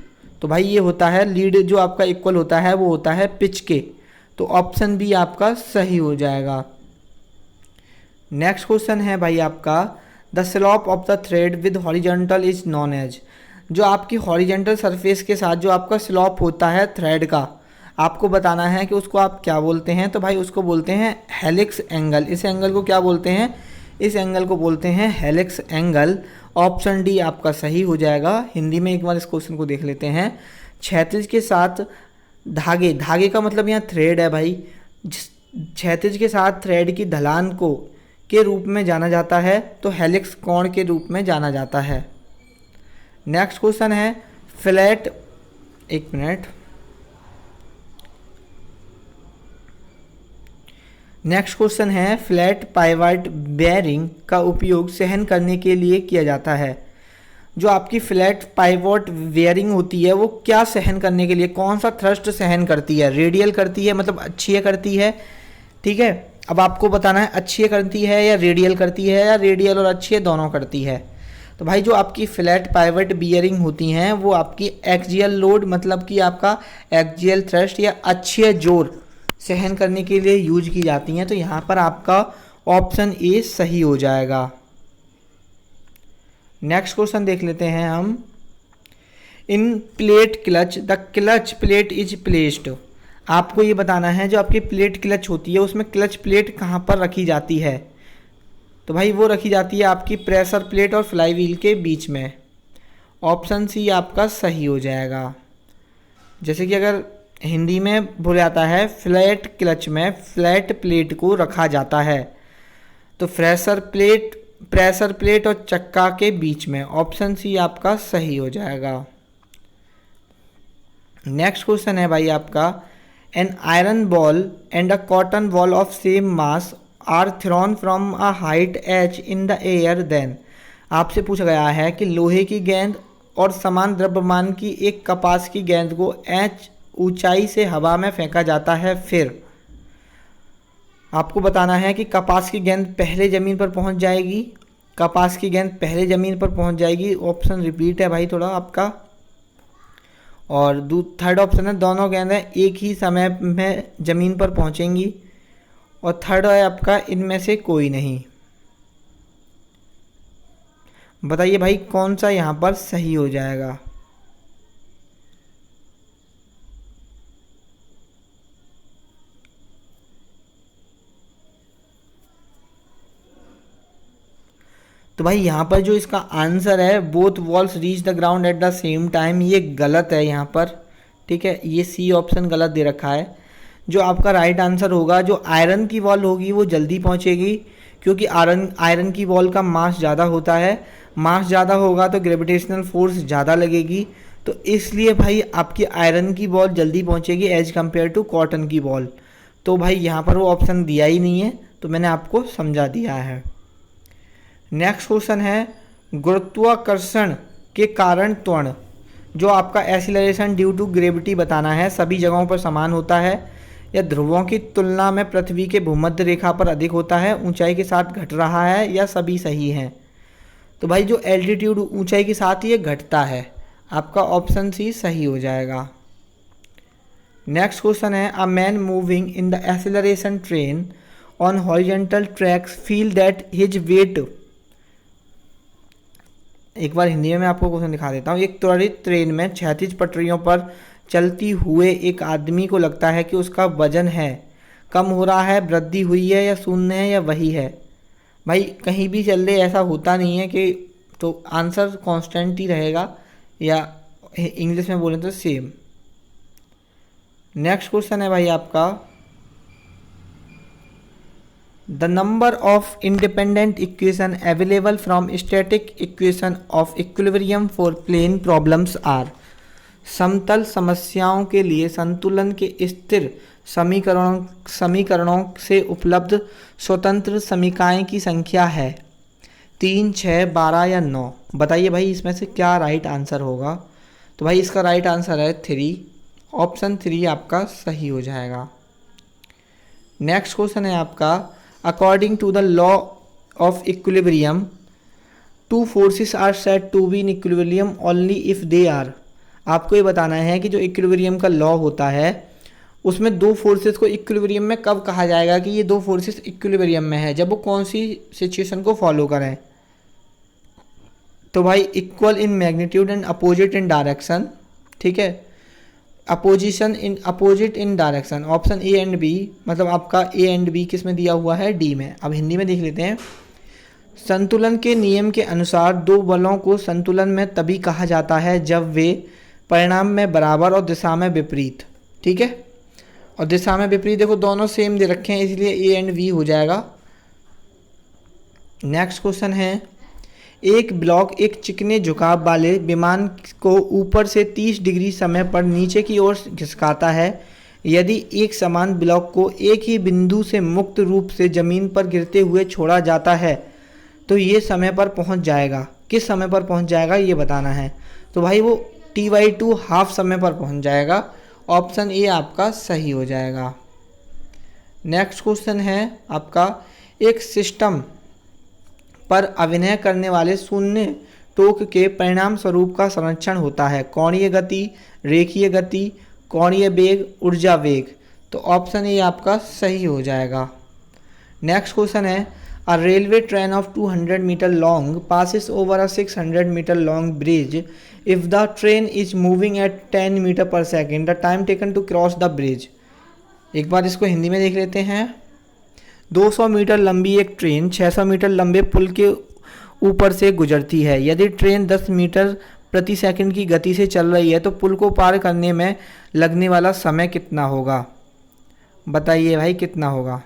Speaker 1: तो भाई ये होता है लीड जो आपका इक्वल होता है वो होता है पिच के, तो ऑप्शन बी आपका सही हो जाएगा। नेक्स्ट क्वेश्चन है भाई आपका the slope of the thread with horizontal is known as. जो आपकी हॉरिजॉन्टल सरफेस के साथ जो आपका स्लोप होता है थ्रेड का, आपको बताना है कि उसको आप क्या बोलते हैं, तो भाई उसको बोलते हैं हेलिक्स एंगल। इस एंगल को क्या बोलते हैं, इस एंगल को बोलते हैं हेलिक्स एंगल, ऑप्शन डी आपका सही हो जाएगा। हिंदी में एक बार इस क्वेश्चन को देख लेते हैं। क्षैतिज के साथ धागे का मतलब यहाँ थ्रेड है भाई, क्षैतिज के साथ थ्रेड की ढलान को के रूप में जाना जाता है तो हेलिक्स कोण के रूप में जाना जाता है। नेक्स्ट क्वेश्चन है फ्लैट, एक मिनट, नेक्स्ट क्वेश्चन है फ्लैट पाइवट बेयरिंग का उपयोग सहन करने के लिए किया जाता है। जो आपकी फ्लैट पाइवट बेयरिंग होती है वो क्या सहन करने के लिए, कौन सा थ्रस्ट सहन करती है, रेडियल करती है मतलब अक्षीय करती है, ठीक है। अब आपको बताना है अक्षीय करती है या रेडियल करती है, या रेडियल और अक्षीय दोनों करती है। तो भाई जो आपकी फ्लैट पाइवट बियरिंग होती हैं वो आपकी एक्सियल लोड मतलब कि आपका एक्सियल थ्रस्ट या अक्षीय जोर सहन करने के लिए यूज की जाती हैं, तो यहाँ पर आपका ऑप्शन ए सही हो जाएगा। नेक्स्ट क्वेश्चन देख लेते हैं हम। In plate clutch the clutch plate is placed. आपको ये बताना है जो आपकी प्लेट क्लच होती है उसमें क्लच प्लेट कहाँ पर रखी जाती है, तो भाई वो रखी जाती है आपकी प्रेशर प्लेट और फ्लाई व्हील के बीच में, ऑप्शन सी आपका सही हो जाएगा। जैसे कि अगर हिंदी में बोला जाता है फ्लैट क्लच में फ्लैट प्लेट को रखा जाता है, तो प्रेशर प्लेट और चक्का के बीच में, ऑप्शन सी आपका सही हो जाएगा। नेक्स्ट क्वेश्चन है भाई आपका an iron ball and a cotton ball of same mass are thrown from a height H in the air then. आपसे पूछा गया है कि लोहे की गेंद और समान द्रव्यमान की एक कपास की गेंद को एच ऊंचाई से हवा में फेंका जाता है, फिर आपको बताना है कि कपास की गेंद पहले ज़मीन पर पहुंच जाएगी, कपास की गेंद पहले ज़मीन पर पहुंच जाएगी, ऑप्शन रिपीट है भाई थोड़ा आपका, और थर्ड ऑप्शन है दोनों गेंदें एक ही समय में ज़मीन पर पहुंचेंगी, और थर्ड है आपका इनमें से कोई नहीं। बताइए भाई कौन सा यहाँ पर सही हो जाएगा। तो भाई यहाँ पर जो इसका आंसर है both walls reach the ground at the same time, ये गलत है यहाँ पर, ठीक है, ये सी ऑप्शन गलत दे रखा है। जो आपका राइट आंसर होगा, जो आयरन की बॉल होगी वो जल्दी पहुँचेगी क्योंकि आयरन की बॉल का मास ज़्यादा होता है, मास ज़्यादा होगा तो ग्रेविटेशनल फोर्स ज़्यादा लगेगी, तो इसलिए भाई आपकी आयरन की बॉल जल्दी पहुँचेगी एज कम्पेयर टू कॉटन की बॉल। तो भाई यहाँ पर वो ऑप्शन दिया ही नहीं है, तो मैंने आपको समझा दिया है। नेक्स्ट क्वेश्चन है गुरुत्वाकर्षण के कारण त्वरण, जो आपका एक्सीलरेशन ड्यू टू ग्रेविटी बताना है, सभी जगहों पर समान होता है या ध्रुवों की तुलना में पृथ्वी के भूमध्य रेखा पर अधिक होता है, ऊंचाई के साथ घट रहा है, या सभी सही हैं। तो भाई जो एल्टीट्यूड ऊंचाई के साथ ये घटता है, आपका ऑप्शन सी सही हो जाएगा। नेक्स्ट क्वेश्चन है a man moving in the acceleration train on horizontal tracks feel that his weight, एक बार हिंदी में मैं आपको क्वेश्चन दिखा देता हूँ। एक त्वरित ट्रेन में क्षैतिज पटरियों पर चलती हुए एक आदमी को लगता है कि उसका वजन है कम हो रहा है, वृद्धि हुई है, या शून्य है, या वही है। भाई कहीं भी चल रहे ऐसा होता नहीं है कि, तो आंसर कांस्टेंट ही रहेगा, या इंग्लिश में बोले तो सेम। नेक्स्ट क्वेश्चन है भाई आपका the number of independent equation available from static equation of equilibrium for plane problems are, समतल समस्याओं के लिए संतुलन के स्थिर समीकरणों से उपलब्ध स्वतंत्र समीकरण की संख्या है 3, 6, 12 या 9। बताइए भाई इसमें से क्या राइट आंसर होगा। तो भाई इसका राइट आंसर है 3, ऑप्शन 3 आपका सही हो जाएगा। नेक्स्ट क्वेश्चन है आपका according to the law of equilibrium two forces are said to be in equilibrium only if they are, आपको ये बताना है कि जो इक्विलिब्रियम का लॉ होता है उसमें दो फोर्सेस को इक्विलिब्रियम में कब कहा जाएगा कि ये दो फोर्सेस इक्विलिब्रियम में है, जब वो कौन सी सिचुएशन को फॉलो करें। तो भाई equal in magnitude and opposite in direction, ठीक है, opposite in direction, option A and B, मतलब आपका ए एंड बी किस में दिया हुआ है, डी में। अब हिंदी में देख लेते हैं। संतुलन के नियम के अनुसार दो बलों को संतुलन में तभी कहा जाता है जब वे परिणाम में बराबर और दिशा में विपरीत, ठीक है, और दिशा में विपरीत देखो दोनों सेम दे रखे हैं, इसलिए ए एंड बी हो जाएगा। नेक्स्ट क्वेश्चन है एक ब्लॉक एक चिकने झुकाव वाले विमान को ऊपर से 30 डिग्री समय पर नीचे की ओर खिसकाता है। यदि एक समान ब्लॉक को एक ही बिंदु से मुक्त रूप से जमीन पर गिरते हुए छोड़ा जाता है तो ये समय पर पहुंच जाएगा, किस समय पर पहुंच जाएगा ये बताना है। तो भाई वो t/2 हाफ समय पर पहुंच जाएगा, ऑप्शन ए आपका सही हो जाएगा। नेक्स्ट क्वेश्चन है आपका एक सिस्टम पर अभिनय करने वाले शून्य टोक के परिणाम स्वरूप का संरक्षण होता है कोणीय गति, रेखीय गति, कोणीय वेग, ऊर्जा वेग। तो ऑप्शन ए आपका सही हो जाएगा। नेक्स्ट क्वेश्चन है a railway train of 200 metre long passes over a 600 metre long bridge if the train is moving at 10 metre per second the time taken to cross the bridge. एक बार इसको हिंदी में देख लेते हैं। 200 मीटर लंबी एक ट्रेन 600 मीटर लंबे पुल के ऊपर से गुजरती है। यदि ट्रेन 10 मीटर प्रति सेकंड की गति से चल रही है तो पुल को पार करने में लगने वाला समय कितना होगा, बताइए भाई कितना होगा।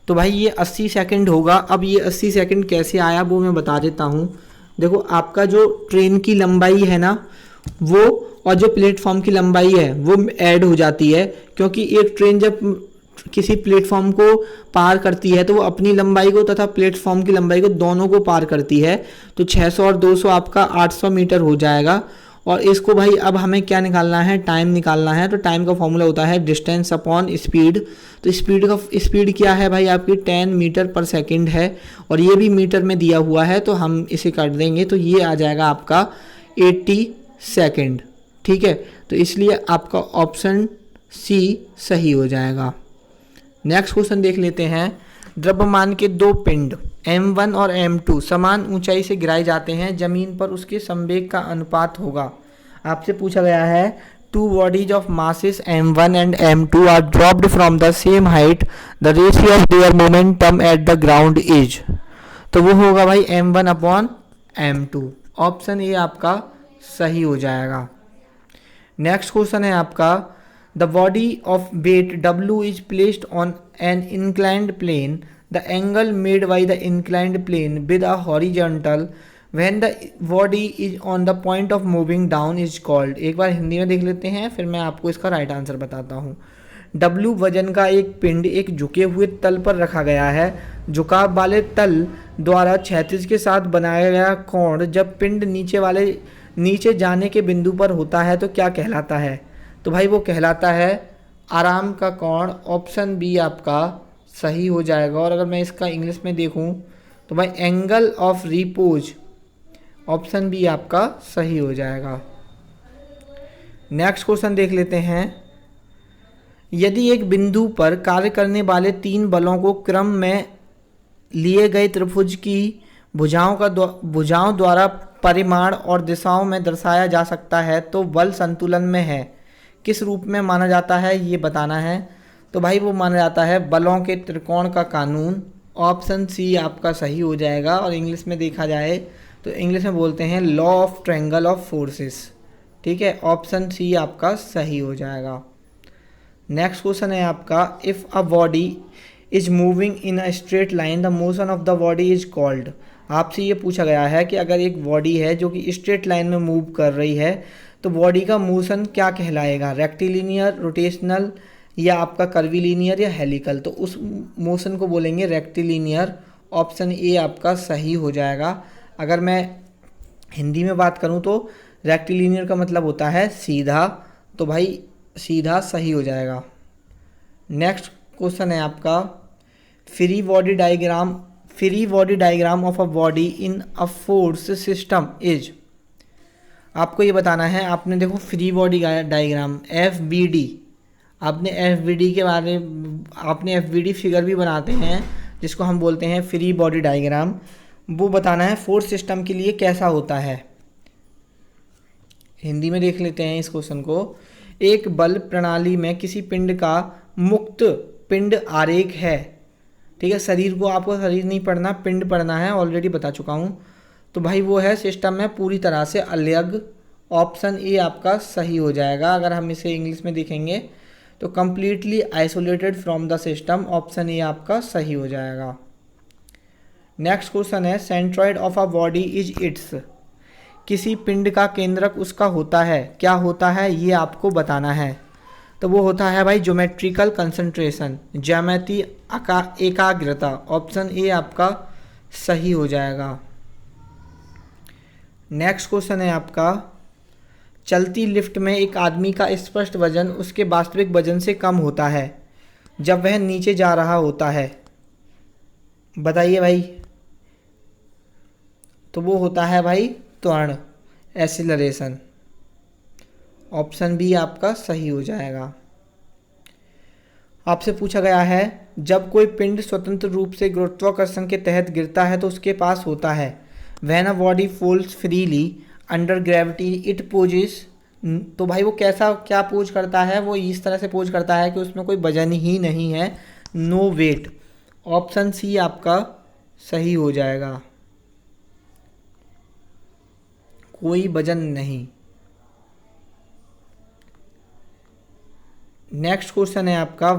Speaker 1: तो भाई ये 80 सेकंड होगा। अब ये 80 सेकंड कैसे आया वो मैं बता देता हूँ। देखो आपका जो ट्रेन की लंबाई है ना वो और जो प्लेटफॉर्म की लंबाई है वो ऐड हो जाती है, क्योंकि एक ट्रेन जब किसी प्लेटफॉर्म को पार करती है तो वो अपनी लंबाई को तथा प्लेटफॉर्म की लंबाई को दोनों को पार करती है। तो 600 और 200 आपका 800 मीटर हो जाएगा। और इसको भाई अब हमें क्या निकालना है, टाइम निकालना है। तो टाइम का फॉर्मूला होता है डिस्टेंस अपॉन स्पीड। तो स्पीड क्या है भाई आपकी 10 मीटर पर सेकेंड है और ये भी मीटर में दिया हुआ है, तो हम इसे कर देंगे तो ये आ जाएगा आपका 80 सेकेंड, ठीक है। तो इसलिए आपका ऑप्शन सी सही हो जाएगा। नेक्स्ट क्वेश्चन देख लेते हैं। द्रव्यमान के दो पिंड m1 और m2 समान ऊंचाई से गिराए जाते हैं, जमीन पर उसके संवेग का अनुपात होगा। आपसे पूछा गया है two bodies of masses m1 and m2 are dropped from the same height, the ratio of their momentum at the ground is. तो वो होगा भाई m1 upon m2, option A आपका सही हो जाएगा। नेक्स्ट क्वेश्चन है आपका the body of weight W is placed on an inclined plane, the angle made by the inclined plane with a horizontal when the body is on the point of moving down is called. एक बार हिंदी में देख लेते हैं फिर मैं आपको इसका राइट आंसर बताता हूँ। W वजन का एक पिंड एक झुके हुए तल पर रखा गया है। झुकाव वाले तल द्वारा क्षैतिज के साथ बनाया गया कोण जब पिंड नीचे जाने के बिंदु पर होता है तो क्या कहलाता है? तो भाई वो कहलाता है आराम का कोण। ऑप्शन बी आपका सही हो जाएगा। और अगर मैं इसका इंग्लिश में देखूं तो भाई angle of repose, option B आपका सही हो जाएगा। नेक्स्ट क्वेश्चन देख लेते हैं। यदि एक बिंदु पर कार्य करने वाले 3 बलों को क्रम में लिए गए त्रिभुज की भुजाओं द्वारा परिमाण और दिशाओं में दर्शाया जा सकता है तो बल संतुलन में है, किस रूप में माना जाता है ये बताना है। तो भाई वो माना जाता है बलों के त्रिकोण का कानून। ऑप्शन सी आपका सही हो जाएगा। और इंग्लिश में देखा जाए तो इंग्लिश में बोलते हैं law of triangle of forces. ठीक है, ऑप्शन सी आपका सही हो जाएगा। नेक्स्ट क्वेश्चन है आपका, if a body is moving in a straight line the motion of the body is called. आपसे ये पूछा गया है कि अगर एक बॉडी है जो कि स्ट्रेट लाइन में मूव कर रही है तो बॉडी का मोशन क्या कहलाएगा? रेक्टिलिनियर, रोटेशनल या आपका कर्विलिनियर या हेलिकल? तो उस मोशन को बोलेंगे रेक्टिलिनियर। ऑप्शन ए आपका सही हो जाएगा। अगर मैं हिंदी में बात करूं तो रेक्टिलिनियर का मतलब होता है सीधा, तो भाई सीधा सही हो जाएगा। नेक्स्ट क्वेश्चन है आपका, free body diagram of a body in a force system is. आपको ये बताना है। आपने देखो फ्री बॉडी डायग्राम FBD, आपने FBD के बारे में आपने FBD फिगर भी बनाते हैं जिसको हम बोलते हैं फ्री बॉडी डायग्राम। वो बताना है फोर्स सिस्टम के लिए कैसा होता है। हिंदी में देख लेते हैं इस क्वेश्चन को। एक बल प्रणाली में किसी पिंड का मुक्त पिंड आरेख है। ठीक है, शरीर को आपको शरीर नहीं पढ़ना, पिंड पढ़ना है, ऑलरेडी बता चुका हूँ। तो भाई वो है सिस्टम में पूरी तरह से अलग। ऑप्शन ए आपका सही हो जाएगा। अगर हम इसे इंग्लिश में देखेंगे तो completely isolated from the system. Option A आपका सही हो जाएगा। नेक्स्ट क्वेश्चन है, centroid of a body is it's. किसी पिंड का केंद्रक उसका होता है, क्या होता है ये आपको बताना है। तो वो होता है भाई ज्योमेट्रिकल कंसंट्रेशन, ज्यामितीय एकाग्रता। ऑप्शन ए आपका सही हो जाएगा। नेक्स्ट क्वेश्चन है आपका, चलती लिफ्ट में एक आदमी का स्पष्ट वजन उसके वास्तविक वजन से कम होता है जब वह नीचे जा रहा होता है। बताइए भाई। तो वो होता है भाई त्वरण, एक्सीलरेशन। ऑप्शन बी आपका सही हो जाएगा। आपसे पूछा गया है, जब कोई पिंड स्वतंत्र रूप से गुरुत्वाकर्षण के तहत गिरता है तो उसके पास होता है when a body falls freely under gravity it possesses. तो भाई वो क्या पोज करता है? वो इस तरह से पोज करता है कि उसमें कोई वजन ही नहीं है, नो वेट। ऑप्शन सी आपका सही हो जाएगा, कोई वजन नहीं। नेक्स्ट क्वेश्चन है आपका,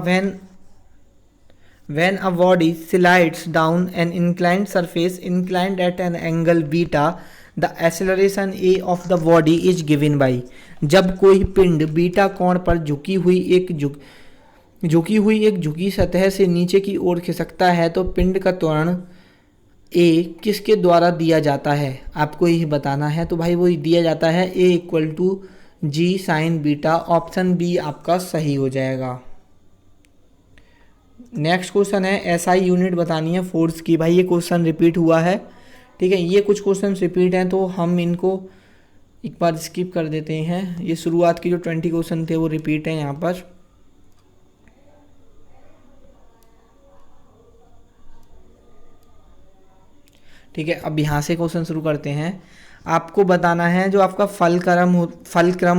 Speaker 1: when a body slides down an inclined surface inclined at an angle beta the acceleration a of the body is given by। जब कोई पिंड बीटा कोण पर झुकी हुई एक झुकी सतह से नीचे की ओर खिसकता है तो पिंड का त्वरण ए किसके द्वारा दिया जाता है? आपको यही बताना है। तो भाई वो दिया जाता है A equal to G sine beta. Option B आपका सही हो जाएगा। नेक्स्ट क्वेश्चन है, एसआई यूनिट बतानी है फोर्स की। भाई ये क्वेश्चन रिपीट हुआ है। ठीक है, ये कुछ क्वेश्चन रिपीट हैं तो हम इनको एक बार स्किप कर देते हैं। ये शुरुआत के जो 20 क्वेश्चन थे वो रिपीट हैं यहाँ पर। ठीक है, अब यहाँ से क्वेश्चन शुरू करते हैं। आपको बताना है जो आपका फलक्रम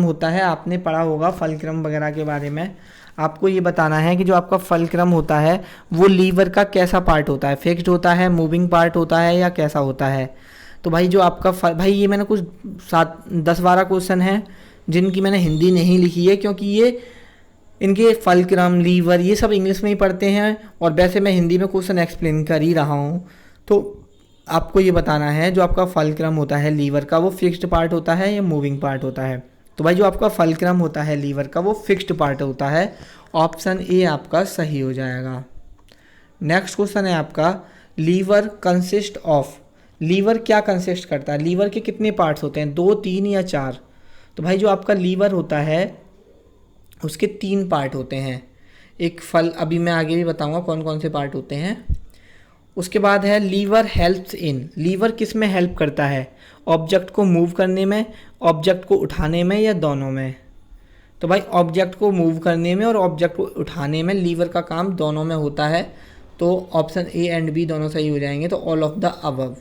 Speaker 1: होता है, आपने पढ़ा होगा फलक्रम वगैरह के बारे में। आपको ये बताना है कि जो आपका फलक्रम होता है वो लीवर का कैसा पार्ट होता है, फिक्स्ड होता है, मूविंग पार्ट होता है या कैसा होता है। तो भाई जो आपका भाई ये मैंने कुछ 10-12 क्वेश्चन हैं जिनकी मैंने हिंदी नहीं लिखी है क्योंकि ये इनके फलक्रम लीवर ये सब इंग्लिश में ही पढ़ते हैं और वैसे मैं हिंदी में क्वेश्चन एक्सप्लेन कर ही रहा हूँ। तो आपको ये बताना है जो आपका फलक्रम होता है लीवर का वो फिक्स्ड पार्ट होता है या मूविंग पार्ट होता है। तो भाई जो आपका फल्क्रम होता है लीवर का वो फिक्स्ड पार्ट होता है। ऑप्शन ए आपका सही हो जाएगा। नेक्स्ट क्वेश्चन है आपका, लीवर कंसिस्ट ऑफ, लीवर क्या कंसिस्ट करता है, लीवर के कितने पार्ट्स होते हैं, 2, 3 या 4। तो भाई जो आपका लीवर होता है उसके 3 पार्ट होते हैं। एक फल, अभी मैं आगे भी बताऊंगा कौन कौन से पार्ट होते हैं। उसके बाद है लीवर हेल्प्स इन, लीवर किस में हेल्प करता है, ऑब्जेक्ट को मूव करने में, ऑब्जेक्ट को उठाने में, या दोनों में। तो भाई ऑब्जेक्ट को मूव करने में और ऑब्जेक्ट को उठाने में लीवर का काम दोनों में होता है। तो ऑप्शन ए एंड बी दोनों सही हो जाएंगे, तो all of the above.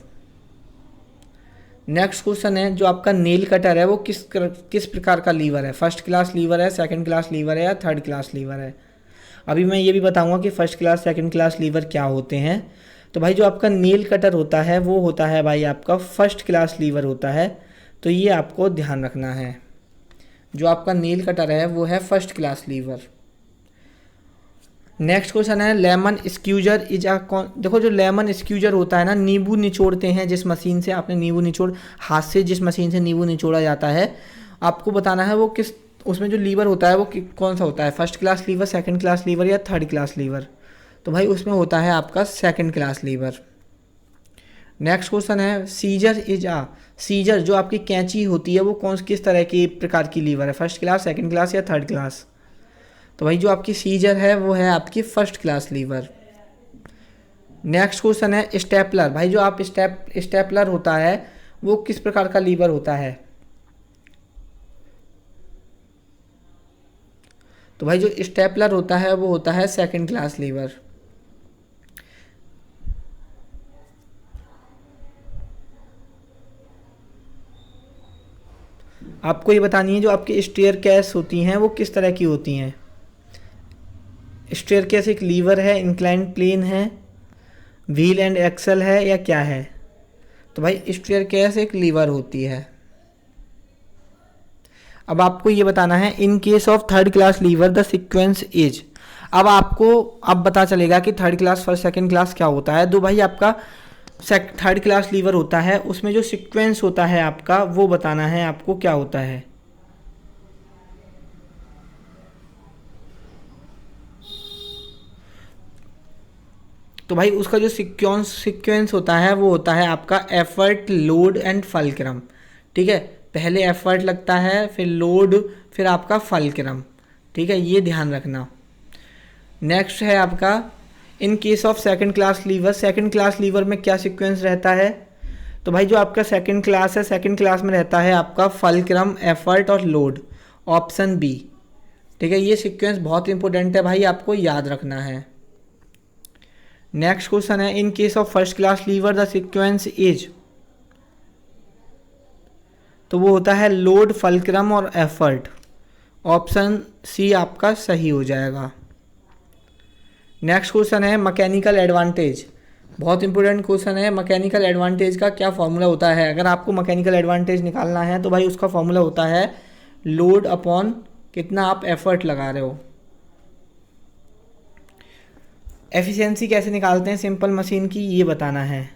Speaker 1: Next question है, जो आपका नेल कटर है वो किस प्रकार का लीवर है, फर्स्ट क्लास लीवर है, सेकंड क्लास लीवर है, या थर्ड क्लास लीवर है। अभी मैं ये भी बताऊंगा कि first class second class lever क्या होते हैं। तो भाई जो आपका नेल कटर होता है वो होता है भाई आपका फर्स्ट क्लास लीवर होता है, तो ये आपको ध्यान रखना है। जो आपका नेल कटर है वो है first class lever. Next question है, लेमन स्क्यूजर इज अ, देखो जो लेमन स्क्यूजर होता है ना, नींबू निचोड़ते हैं जिस मशीन से, आपने नींबू निचोड़, हाथ से जिस मशीन से नींबू निचोड़ा जाता है, आपको बताना है वो किस, उसमें जो लीवर होता है वो कौन सा होता है, first class lever, second class lever, या थर्ड क्लास लीवर। तो भाई उसमें होता है आपका second class lever. Next question है, सीजर इज आ, सीजर जो आपकी कैंची होती है वो किस तरह की प्रकार की लीवर है, फर्स्ट क्लास, सेकंड क्लास, या थर्ड क्लास। तो भाई जो आपकी सीजर है वो है आपकी first class lever. Next question है, स्टेपलर, भाई जो आप स्टेपलर होता है वो किस प्रकार का लीवर होता है। तो भाई जो स्टेपलर होता है वो होता है सेकंड क्लास लीवर। आपको ये बतानी है जो आपकी स्टेयरकेस होती हैं वो किस तरह की होती हैं। स्टेयरकेस एक लीवर है, इंक्लाइंड प्लेन है, व्हील एंड एक्सल है, या क्या है। तो भाई स्टेयरकेस एक लीवर होती है। अब आपको ये बताना है, in case of third class lever the sequence is. अब आपको अब पता चलेगा कि third class first second class क्या होता है। तो भाई आपका थर्ड क्लास लीवर होता है, उसमें जो सीक्वेंस होता है आपका वो बताना है आपको क्या होता है। तो भाई उसका जो सीक्वेंस होता है वो होता है आपका एफर्ट, लोड एंड फलक्रम। ठीक है, पहले एफर्ट लगता है, फिर लोड, फिर आपका फलक्रम। ठीक है, ये ध्यान रखना। नेक्स्ट है आपका, in case of second class lever, second class lever में क्या सीक्वेंस रहता है। तो भाई जो आपका सेकंड क्लास है, सेकंड क्लास में रहता है आपका फलक्रम, एफर्ट और लोड, ऑप्शन बी। ठीक है, ये सीक्वेंस बहुत इंपॉर्टेंट है भाई, आपको याद रखना है। नेक्स्ट क्वेश्चन है, in case of first class lever the sequence is. तो वो होता है लोड, फलक्रम और एफर्ट, ऑप्शन सी आपका सही हो जाएगा। नेक्स्ट क्वेश्चन है, मैकेनिकल एडवांटेज, बहुत इंपॉर्टेंट क्वेश्चन है। मैकेनिकल एडवांटेज का क्या फॉर्मूला होता है। अगर आपको मैकेनिकल एडवांटेज निकालना है तो भाई उसका फॉर्मूला होता है लोड अपॉन कितना आप एफर्ट लगा रहे हो। एफिशिएंसी कैसे निकालते हैं सिंपल मशीन की, ये बताना है।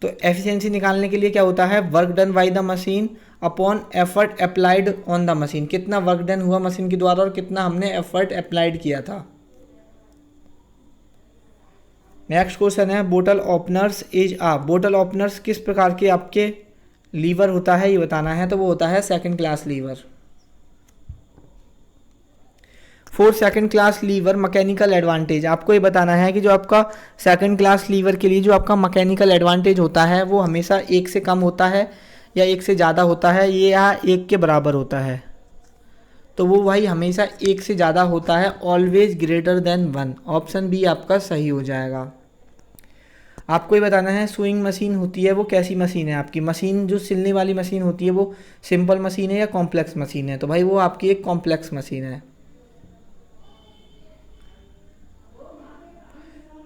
Speaker 1: तो एफिशिएंसी निकालने के लिए क्या होता है, work done by the machine upon effort applied on the machine, कितना वर्क डन हुआ मशीन के द्वारा और कितना हमने एफर्ट अप्लाइड किया था। नेक्स्ट क्वेश्चन है, bottle openers is uh, bottle openers किस प्रकार के आपके लीवर होता है ये बताना है। तो वो होता है second class lever. For second class lever mechanical advantage, आपको ये बताना है कि जो आपका सेकंड क्लास लीवर के लिए जो आपका मैकेनिकल एडवांटेज होता है वो हमेशा 1 से कम होता है या 1 से ज़्यादा होता है, ये या 1 के बराबर होता है। तो वो भाई हमेशा 1 से ज़्यादा होता है, always greater than 1, option B आपका सही हो जाएगा। आपको ये बताना है सुइंग मशीन होती है वो कैसी मशीन है आपकी, मशीन जो सिलने वाली मशीन होती है वो सिंपल मशीन है या कॉम्प्लेक्स मशीन है। तो भाई वो आपकी एक कॉम्प्लेक्स मशीन है।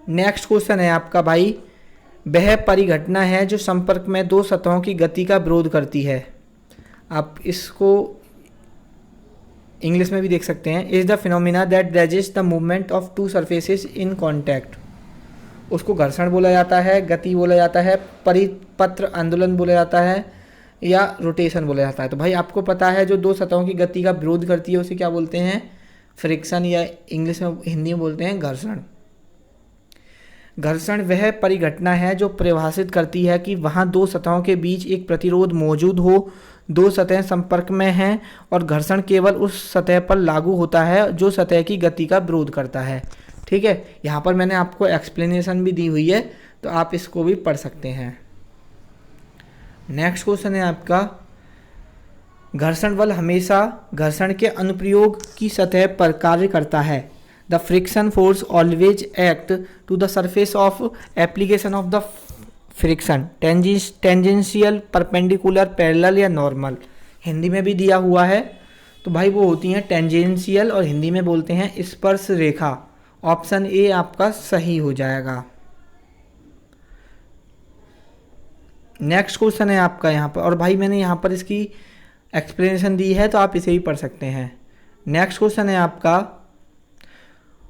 Speaker 1: नेक्स्ट क्वेश्चन है आपका भाई, वह परिघटना है जो संपर्क में 2 सतहों की गति का विरोध करती है। आप इसको इंग्लिश में भी देख सकते हैं, is the phenomena that resist the movement of 2 surfaces in contact. उसको घर्षण बोला जाता है, गति बोला जाता है, परिपत्र आंदोलन बोला जाता है, या रोटेशन बोला जाता है। तो भाई आपको पता है जो दो सतहों की गति का विरोध करती है उसे क्या बोलते हैं, फ्रिक्शन, या इंग्लिश में हिंदी में बोलते हैं घर्षण। घर्षण वह परिघटना है जो परिभाषित करती है कि वहाँ दो सतहों के बीच एक प्रतिरोध मौजूद हो, दो सतहें संपर्क में हैं और घर्षण केवल उस सतह पर लागू होता है जो सतह की गति का विरोध करता है। ठीक है, यहाँ पर मैंने आपको एक्सप्लेनेशन भी दी हुई है, तो आप इसको भी पढ़ सकते हैं। नेक्स्ट क्वेश्चन है आपका, घर्षण बल हमेशा घर्षण के अनुप्रयोग की सतह पर कार्य करता है। The friction force always act to the surface of application of the friction, tangential, perpendicular, parallel या नॉर्मल। हिंदी में भी दिया हुआ है, तो भाई वो होती हैं टेंजेंशियल और हिंदी में बोलते हैं स्पर्श रेखा। ऑप्शन ए आपका सही हो जाएगा। नेक्स्ट क्वेश्चन है आपका यहाँ पर, और भाई मैंने यहाँ पर इसकी एक्सप्लेनेशन दी है तो आप इसे भी पढ़ सकते हैं। नेक्स्ट क्वेश्चन है आपका,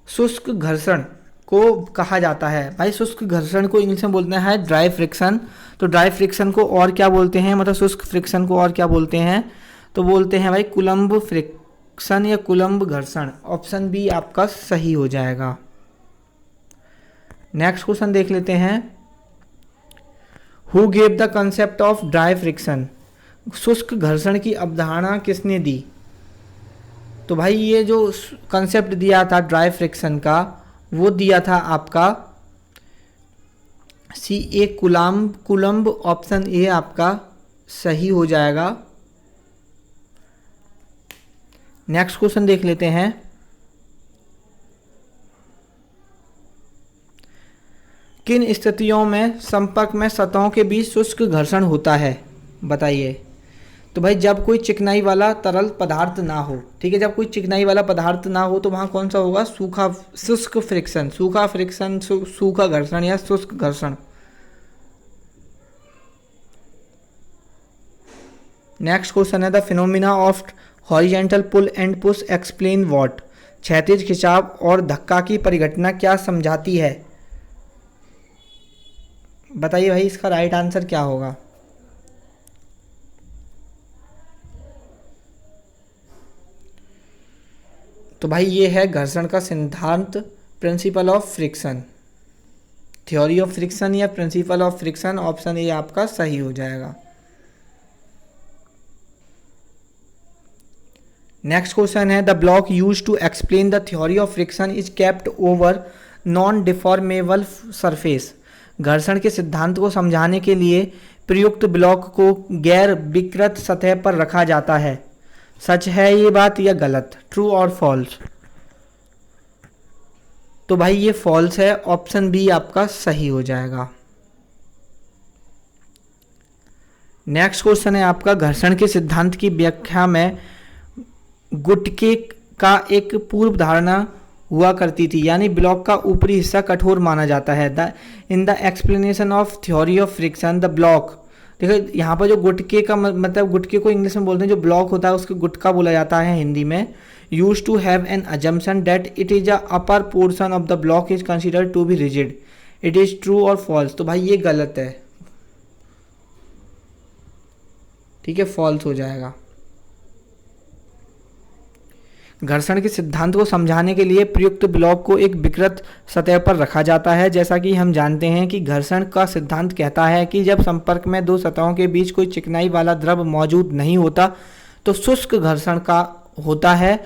Speaker 1: शुष्क घर्षण को कहा जाता है। भाई शुष्क घर्षण को इंग्लिश में बोलते हैं ड्राई फ्रिक्शन। तो ड्राई फ्रिक्शन को और क्या बोलते हैं, मतलब शुष्क फ्रिक्शन को और क्या बोलते हैं, तो बोलते हैं भाई कूलम्ब फ्रिक्शन या कूलम्ब घर्षण। ऑप्शन बी आपका सही हो जाएगा। नेक्स्ट क्वेश्चन देख लेते हैं, who gave the concept of dry friction, शुष्क घर्षण की अवधारणा किसने दी। तो भाई ये जो कंसेप्ट दिया था ड्राई फ्रिक्शन का, वो दिया था आपका सी ए कूलम्ब। ऑप्शन ए आपका सही हो जाएगा। नेक्स्ट क्वेश्चन देख लेते हैं, किन स्थितियों में संपर्क में सतहों के बीच शुष्क घर्षण होता है, बताइए। तो भाई जब कोई चिकनाई वाला तरल पदार्थ ना हो, ठीक है, जब कोई चिकनाई वाला पदार्थ ना हो तो वहाँ कौन सा होगा, शुष्क फ्रिक्शन, सूखा घर्षण या शुष्क घर्षण। नेक्स्ट क्वेश्चन है, the phenomena of horizontal pull and push explain what, क्षैतिज खिंचाव और धक्का की परिघटना क्या समझाती है। बताइए भाई इसका राइट आंसर क्या होगा। तो भाई ये है घर्षण का सिद्धांत, principle of friction, theory of friction या principle of friction. Option A आपका सही हो जाएगा। नेक्स्ट क्वेश्चन है, the block used to explain the theory of friction is kept over non deformable surface, घर्षण के सिद्धांत को समझाने के लिए प्रयुक्त ब्लॉक को गैर विकृत सतह पर रखा जाता है। सच है ये बात या गलत, ट्रू और फॉल्स। तो भाई ये फॉल्स है, ऑप्शन बी आपका सही हो जाएगा। नेक्स्ट क्वेश्चन है आपका, घर्षण के सिद्धांत की व्याख्या में गुटके का एक पूर्व धारणा हुआ करती थी, यानी ब्लॉक का ऊपरी हिस्सा कठोर माना जाता है। In the explanation of theory of friction the block, देखो यहाँ पर जो गुटके का मतलब, गुटके को इंग्लिश में बोलते हैं, जो ब्लॉक होता है उसको गुटका बोला जाता है हिंदी में। Use to have an assumption that it is a upper portion of the block is considered to be rigid, it is true और फॉल्स। तो भाई ये गलत है, ठीक है, फॉल्स हो जाएगा। घर्षण के सिद्धांत को समझाने के लिए प्रयुक्त ब्लॉक को एक विकृत सतह पर रखा जाता है। जैसा कि हम जानते हैं कि घर्षण का सिद्धांत कहता है कि जब संपर्क में दो सतहों के बीच कोई चिकनाई वाला द्रव मौजूद नहीं होता तो शुष्क घर्षण का होता है।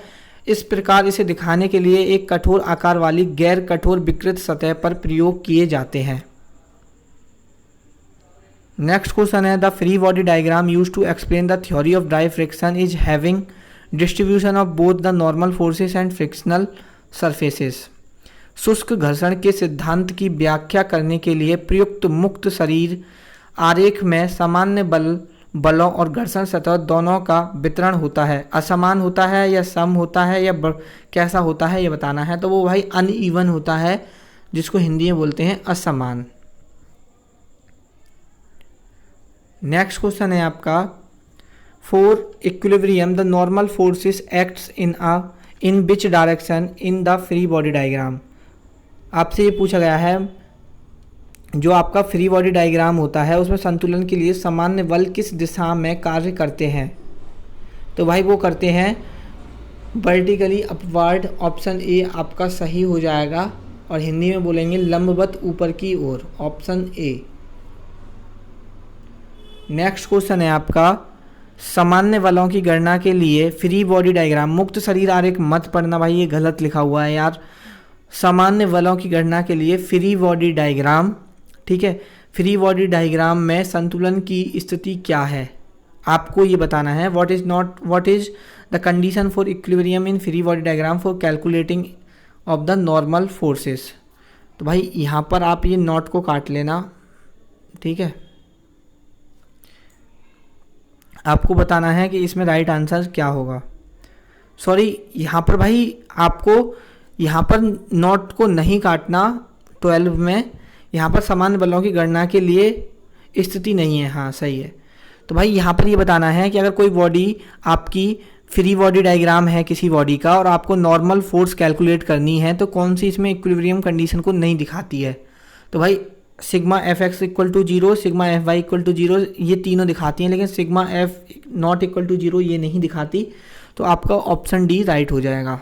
Speaker 1: इस प्रकार इसे दिखाने के लिए एक कठोर आकार वाली गैर कठोर विकृत सतह पर प्रयोग किए जाते हैं। नेक्स्ट क्वेश्चन है, the free body diagram use to explain the theory of dry friction is having distribution of both the normal forces and frictional surfaces. शुष्क घर्षण के सिद्धांत की व्याख्या करने के लिए प्रयुक्त मुक्त शरीर आरेख में सामान्य बलों और घर्षण सतह दोनों का वितरण होता है। असमान होता है या सम होता है या कैसा होता है ये बताना है। तो वो भाई अनइवन होता है, जिसको हिंदी में बोलते हैं असमान। नेक्स्ट क्वेश्चन है आपका, for equilibrium the normal forces acts in which direction in the free body diagram. आपसे ये पूछा गया है जो आपका फ्री बॉडी डायग्राम होता है उसमें संतुलन के लिए सामान्य बल किस दिशा में कार्य करते हैं? तो भाई वो करते हैं वर्टिकली अपवर्ड। ऑप्शन ए आपका सही हो जाएगा, और हिंदी में बोलेंगे लंबवत ऊपर की ओर, ऑप्शन ए। नेक्स्ट क्वेश्चन है आपका, सामान्य बलों की गणना के लिए फ्री बॉडी डायग्राम, मुक्त शरीर आरेख मत पढ़ना भाई, ये गलत लिखा हुआ है यार। सामान्य बलों की गणना के लिए फ्री बॉडी डायग्राम, ठीक है, फ्री बॉडी डायग्राम में संतुलन की स्थिति क्या है आपको ये बताना है। What is the condition for equilibrium in free body diagram for calculating of the normal forces. तो भाई यहाँ पर आप ये नोट को काट लेना, ठीक है। आपको बताना है कि इसमें राइट आंसर क्या होगा। सॉरी, यहाँ पर भाई आपको यहाँ पर नोट को नहीं काटना 12 में, यहाँ पर समान बलों की गणना के लिए स्थिति नहीं है। हाँ सही है। तो भाई यहाँ पर ये बताना है कि अगर कोई बॉडी आपकी फ्री बॉडी डायग्राम है किसी बॉडी का और आपको नॉर्मल फोर्स कैलकुलेट करनी है तो कौन सी इसमें इक्विलिब्रियम कंडीशन को नहीं दिखाती है। तो भाई sigma F X equal to 0, sigma F Y equal to 0, ये तीनों दिखाती हैं, लेकिन sigma F not equal to 0 ये नहीं दिखाती। तो आपका ऑप्शन डी राइट हो जाएगा।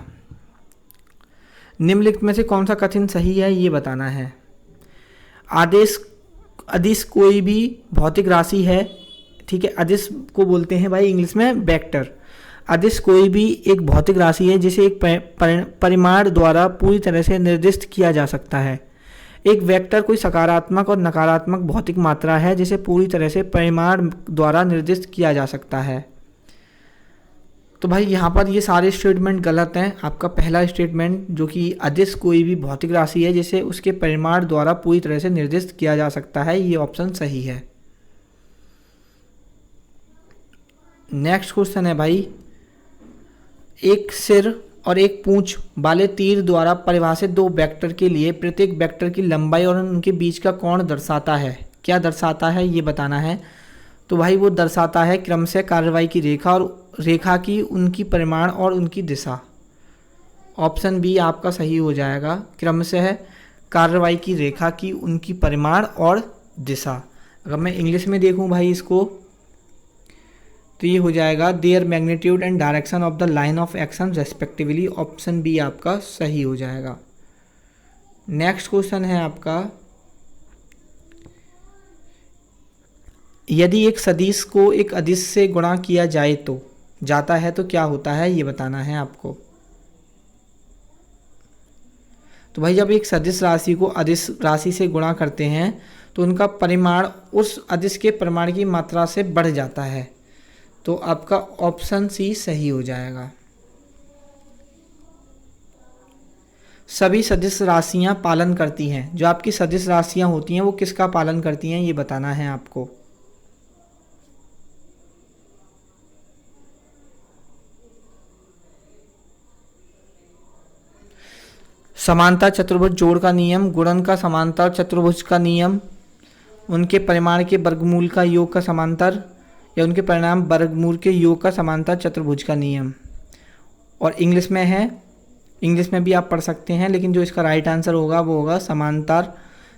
Speaker 1: निम्नलिखित में से कौन सा कथन सही है ये बताना है। अदिश कोई भी भौतिक राशि है, ठीक है। अदिश को बोलते हैं भाई इंग्लिश में वेक्टर। अदिश कोई भी एक भौतिक राशि है जिसे एक परिमाण द्वारा पूरी तरह से निर्दिष्ट किया जा सकता है। एक वेक्टर कोई सकारात्मक और नकारात्मक भौतिक मात्रा है जिसे पूरी तरह से परिमाण द्वारा निर्दिष्ट किया जा सकता है। तो भाई यहाँ पर ये सारे स्टेटमेंट गलत हैं। आपका पहला स्टेटमेंट जो कि अदिश कोई भी भौतिक राशि है जिसे उसके परिमाण द्वारा पूरी तरह से निर्दिष्ट किया जा सकता है, ये ऑप्शन सही है। नेक्स्ट क्वेश्चन है भाई, एक सिर और एक पूंछ वाले तीर द्वारा परिभाषित दो वेक्टर के लिए प्रत्येक वेक्टर की लंबाई और उनके बीच का कोण दर्शाता है। क्या दर्शाता है ये बताना है। तो भाई वो दर्शाता है क्रमशः कार्रवाई की रेखा और रेखा की उनकी परिमाण और उनकी दिशा। ऑप्शन बी आपका सही हो जाएगा, क्रमशः कार्रवाई की रेखा की उनकी परिमाण और दिशा। अगर मैं इंग्लिश में देखूं भाई इसको तो ये हो जाएगा their magnitude and direction of the line of action respectively. Option B आपका सही हो जाएगा। नेक्स्ट क्वेश्चन है आपका, यदि एक सदिश को एक अदिश से गुणा किया जाए तो जाता है तो क्या होता है ये बताना है आपको। तो भाई जब एक सदिश राशि को अदिश राशि से गुणा करते हैं तो उनका परिमाण उस अदिश के परिमाण की मात्रा से बढ़ जाता है। तो आपका ऑप्शन सी सही हो जाएगा। सभी सदिश राशियां पालन करती हैं, जो आपकी सदिश राशियां होती हैं वो किसका पालन करती हैं ये बताना है आपको। समांतर चतुर्भुज जोड़ का नियम, गुणन का समांतर चतुर्भुज का नियम, उनके परिमाण के वर्गमूल का योग का समांतर, या उनके परिणाम वर्गमूल के योग का समांतर चतुर्भुज का नियम। और इंग्लिश में है, इंग्लिश में भी आप पढ़ सकते हैं, लेकिन जो इसका राइट आंसर होगा वो होगा समांतर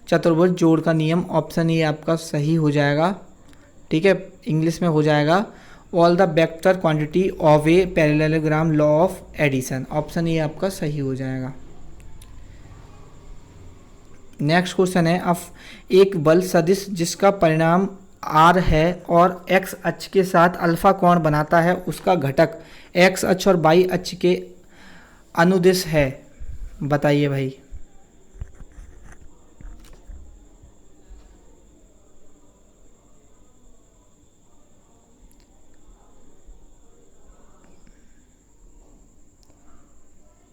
Speaker 1: चतुर्भुज जोड़ का नियम। ऑप्शन ए आपका सही हो जाएगा, ठीक है। इंग्लिश में हो जाएगा all the vector quantity of a parallelogram law of addition. Option A आपका सही हो जाएगा। नेक्स्ट क्वेश्चन है, एक बल सदिश जिसका परिणाम आर है और एक्स अक्ष के साथ अल्फा कोण बनाता है, उसका घटक एक्स अक्ष और वाई अक्ष के अनुदिश है, बताइए भाई।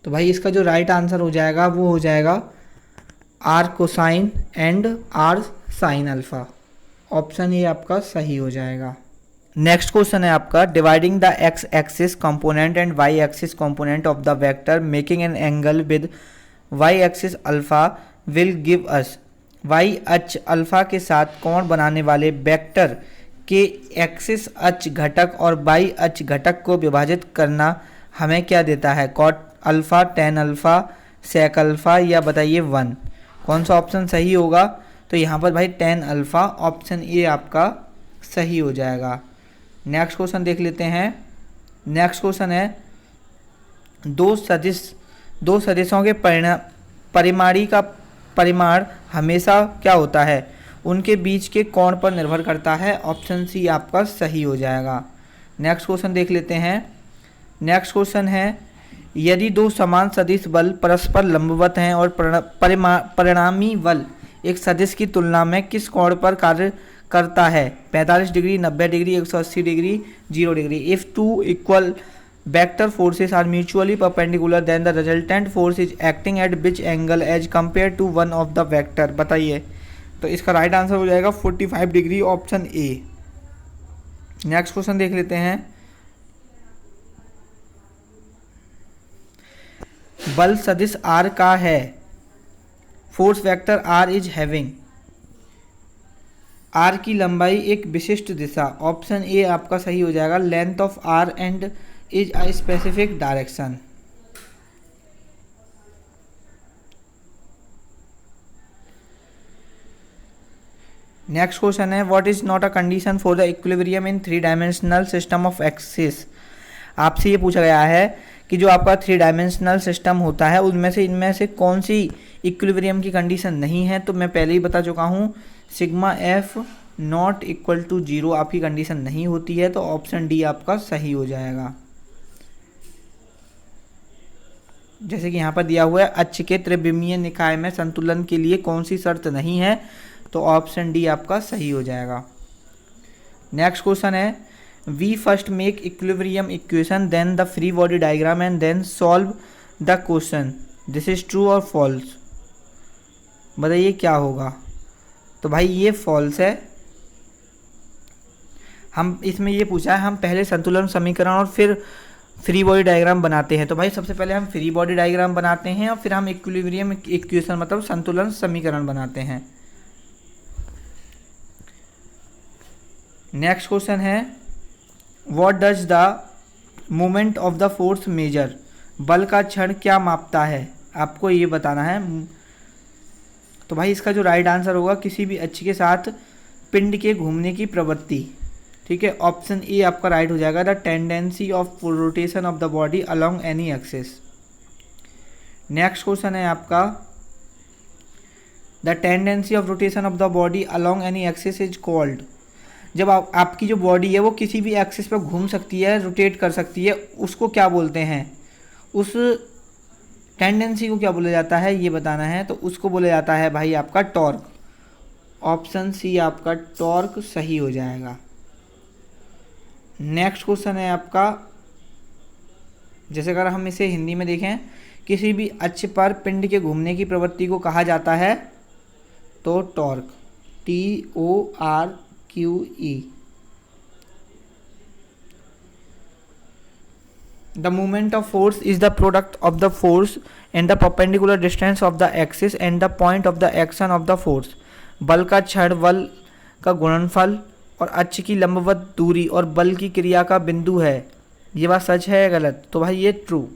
Speaker 1: तो भाई इसका जो राइट आंसर हो जाएगा वो हो जाएगा R cosine and R sine alpha. Option A आपका सही हो जाएगा। नेक्स्ट क्वेश्चन है आपका, dividing the X axis component and Y axis component of the vector making an angle with Y axis alpha will give us. Y अक्ष alpha के साथ कोण बनाने वाले वेक्टर के एक्सिस अक्ष घटक और वाई अक्ष घटक को विभाजित करना हमें क्या देता है? Cot alpha, tan alpha, sec alpha, या बताइए 1। कौन सा ऑप्शन सही होगा? तो यहाँ पर भाई tan अल्फ़ा ऑप्शन ए आपका सही हो जाएगा। नेक्स्ट क्वेश्चन देख लेते हैं। नेक्स्ट क्वेश्चन है दो सदिशों के परिमाणी का परिमाण हमेशा क्या होता है, उनके बीच के कोण पर निर्भर करता है। ऑप्शन सी आपका सही हो जाएगा। नेक्स्ट क्वेश्चन देख लेते हैं। नेक्स्ट क्वेश्चन है यदि दो समान सदिश बल परस्पर लंबवत हैं और परिणामी बल एक सदिश की तुलना में किस कोण पर कार्य करता है, 45 degree, 90 degree, 180 degree, 0 degree. If two equal vector forces are mutually perpendicular then the resultant force is acting at which angle as compare to one of the vector. बताइए, तो इसका राइट आंसर हो जाएगा 45 degree, option A. Next question देख लेते हैं। बल सदिश R का है, force vector R is having, R की लंबाई एक विशिष्ट दिशा। ऑप्शन ए आपका सही हो जाएगा। Length of R and is a specific direction. Next question है what is not a condition for the equilibrium in 3 dimensional system of axis. आपसे ये पूछा गया है कि जो आपका 3 डायमेंशनल सिस्टम होता है उनमें से इनमें से कौन सी इक्विलिब्रियम की कंडीशन नहीं है। तो मैं पहले ही बता चुका हूँ, sigma F not equal to 0 आपकी कंडीशन नहीं होती है। तो ऑप्शन डी आपका सही हो जाएगा। जैसे कि यहाँ पर दिया हुआ है अक्ष के त्रिविमीय निकाय में संतुलन के लिए कौन सी शर्त नहीं है, तो ऑप्शन डी आपका सही हो जाएगा। नेक्स्ट क्वेश्चन है we first make equilibrium equation then the free body diagram and then solve the question, this is true और फॉल्स। बताइए क्या होगा। तो भाई ये फॉल्स है। हम इसमें ये पूछा है हम पहले संतुलन समीकरण और फिर फ्री बॉडी डायग्राम बनाते हैं। तो भाई सबसे पहले हम फ्री बॉडी डायग्राम बनाते हैं और फिर हम इक्विलिब्रियम इक्वेशन मतलब संतुलन समीकरण बनाते हैं। नेक्स्ट क्वेश्चन है what does the moment of the force measure. बल का क्षण क्या मापता है, आपको ये बताना है। तो भाई इसका जो राइट आंसर होगा किसी भी अक्ष के साथ पिंड के घूमने की प्रवृत्ति। ठीक है, ऑप्शन ए आपका राइट हो जाएगा the tendency of rotation of the body along any axis. Next question है आपका the tendency of rotation of the body along any axis is called. जब आपकी जो बॉडी है वो किसी भी एक्सिस पर घूम सकती है, रोटेट कर सकती है, उसको क्या बोलते हैं, उस टेंडेंसी को क्या बोला जाता है ये बताना है। तो उसको बोला जाता है भाई आपका टॉर्क। ऑप्शन सी आपका टॉर्क सही हो जाएगा। नेक्स्ट क्वेश्चन है आपका, जैसे अगर हम इसे हिंदी में देखें, किसी भी अक्ष पर पिंड के घूमने की प्रवृत्ति को कहा जाता है तो torque, TORQE। The moment of force is the product of the force and the perpendicular distance of the axis and the point of the action of the force। बल का क्षण बल का गुणनफल और अक्ष की लंबवत दूरी और बल की क्रिया का बिंदु है। ये बात सच है या गलत, तो भाई ये ट्रू।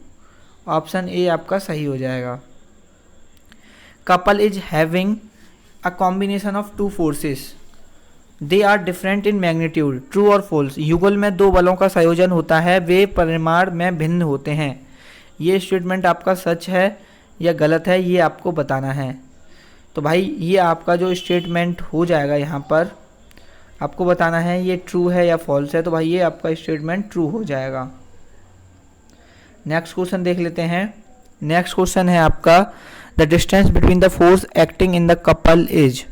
Speaker 1: ऑप्शन ए आपका सही हो जाएगा। Couple is having a combination of 2 forces, they are different in magnitude, true और फॉल्स। युगल में 2 बलों का संयोजन होता है, वे परिमाण में भिन्न होते हैं। ये स्टेटमेंट आपका सच है या गलत है, ये आपको बताना है। तो भाई ये आपका जो स्टेटमेंट हो जाएगा यहाँ पर आपको बताना है ये ट्रू है या फॉल्स है। तो भाई ये आपका स्टेटमेंट ट्रू हो जाएगा। नेक्स्ट क्वेश्चन देख लेते हैं। नेक्स्ट क्वेश्चन है आपका the distance between the force acting in the couple is.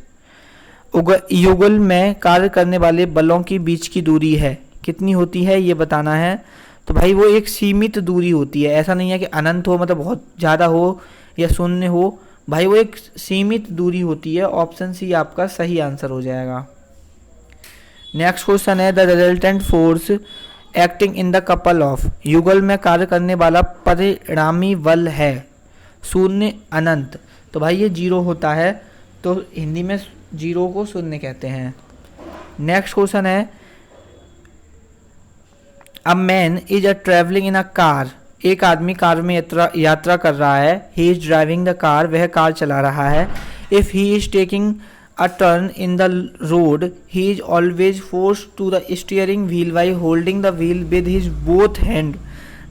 Speaker 1: युगल में कार्य करने वाले बलों की बीच की दूरी है, कितनी होती है ये बताना है। तो भाई वो एक सीमित दूरी होती है, ऐसा नहीं है कि अनंत हो मतलब बहुत ज़्यादा हो या शून्य हो, भाई वो एक सीमित दूरी होती है। ऑप्शन सी आपका सही आंसर हो जाएगा। नेक्स्ट क्वेश्चन है the resultant force acting in the couple of. युगल में कार्य करने वाला परिणामी बल है शून्य अनंत। तो भाई ये 0 होता है, तो हिंदी में 0 को शून्य कहते हैं। नेक्स्ट क्वेश्चन है a man is a travelling in a car. एक आदमी कार में यात्रा कर रहा है। He is driving the car, वह कार चला रहा है। If he is taking a turn in the road, he is always forced to the steering wheel by holding the wheel with his both hand.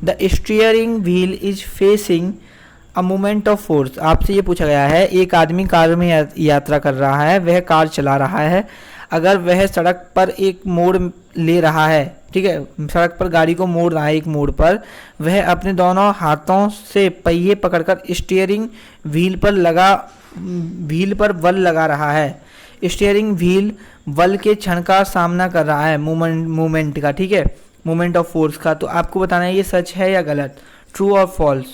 Speaker 1: The steering wheel is facing a moment of force. आपसे ये पूछा गया है, एक आदमी car में यात्रा कर रहा है, वह कार चला रहा है, अगर वह सड़क पर एक मोड़ ले रहा है, ठीक है, सड़क पर गाड़ी को मोड़ रहा है एक मोड़ पर, वह अपने दोनों हाथों से पहिए पकड़कर स्टीयरिंग व्हील पर बल लगा रहा है। स्टीयरिंग व्हील बल के क्षण का सामना कर रहा है, मूवमेंट का, ठीक है, मूवमेंट ऑफ फोर्स का। तो आपको बताना है ये सच है या गलत, ट्रू और फॉल्स,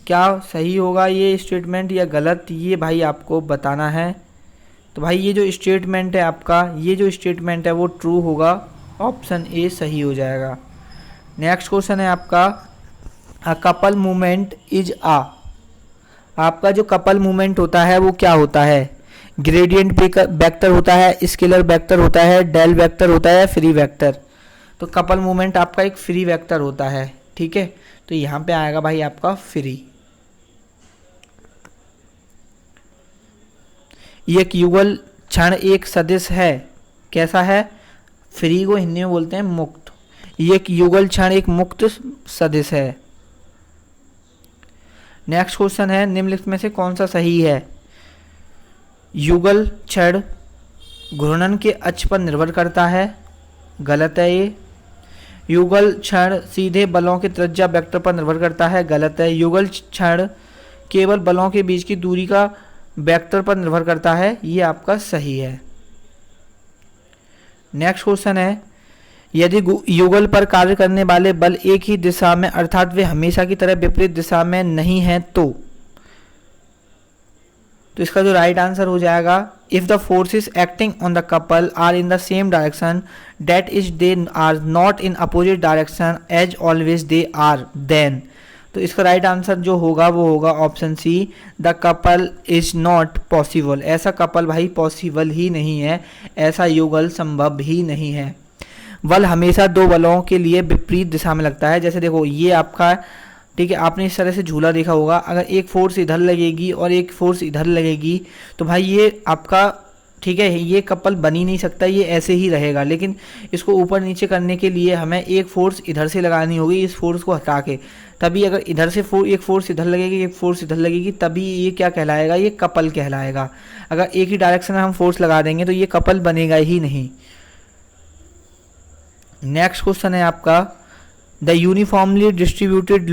Speaker 1: क्या सही होगा ये स्टेटमेंट या गलत, ये भाई आपको बताना है। तो भाई ये जो स्टेटमेंट है आपका, ये जो स्टेटमेंट है वो ट्रू होगा, ऑप्शन ए सही हो जाएगा। नेक्स्ट क्वेश्चन है आपका, अ कपल मूवमेंट इज आपका जो कपल मूवमेंट होता है वो क्या होता है, ग्रेडियंट वेक्टर होता है, स्केलर वेक्टर होता है, डेल वेक्टर होता है, फ्री वेक्टर। तो कपल मूवमेंट आपका एक फ्री वेक्टर होता है, ठीक है, तो यहाँ पे आएगा भाई आपका फ्री। एक युगल क्षण एक सदिश है, कैसा है, फ्री को हिंदी में बोलते हैं मुक्त, एक युगल क्षण एक मुक्त सदिश है। नेक्स्ट क्वेश्चन है, निम्नलिखित में से कौन सा सही है, युगल क्षण घूर्णन के अक्ष पर निर्भर करता है, गलत है ये। युगल क्षण सीधे बलों के त्रिज्या वेक्टर पर निर्भर करता है, गलत है। युगल क्षण केवल बलों के बीच की दूरी का वेक्टर पर निर्भर करता है, ये आपका सही है। नेक्स्ट क्वेश्चन है, यदि युगल पर कार्य करने वाले बल एक ही दिशा में अर्थात वे हमेशा की तरह विपरीत दिशा में नहीं हैं तो इसका जो राइट आंसर हो जाएगा, if the forces acting on the couple are in the same direction that is they are not in opposite direction as always they are, then. तो इसका राइट आंसर जो होगा वो होगा option C, the couple is not possible. ऐसा couple भाई possible ही नहीं है, ऐसा युगल संभव ही नहीं है। बल हमेशा दो बलों के लिए विपरीत दिशा में लगता है, जैसे देखो ये आपका, ठीक है, आपने इस तरह से झूला देखा होगा, अगर एक फोर्स इधर लगेगी और एक फोर्स इधर लगेगी तो भाई ये आपका, ठीक है, ये कपल बन ही नहीं सकता, ये ऐसे ही रहेगा। लेकिन इसको ऊपर नीचे करने के लिए हमें एक फोर्स इधर से लगानी होगी, इस फोर्स को हटा के, तभी अगर इधर से एक फोर्स इधर लगेगी, एक फोर्स इधर लगेगी, तभी ये क्या कहलाएगा, ये कपल कहलाएगा। अगर एक ही डायरेक्शन में हम फोर्स लगा देंगे तो ये कपल बनेगा ही नहीं। नेक्स्ट क्वेश्चन है आपका, the uniformly distributed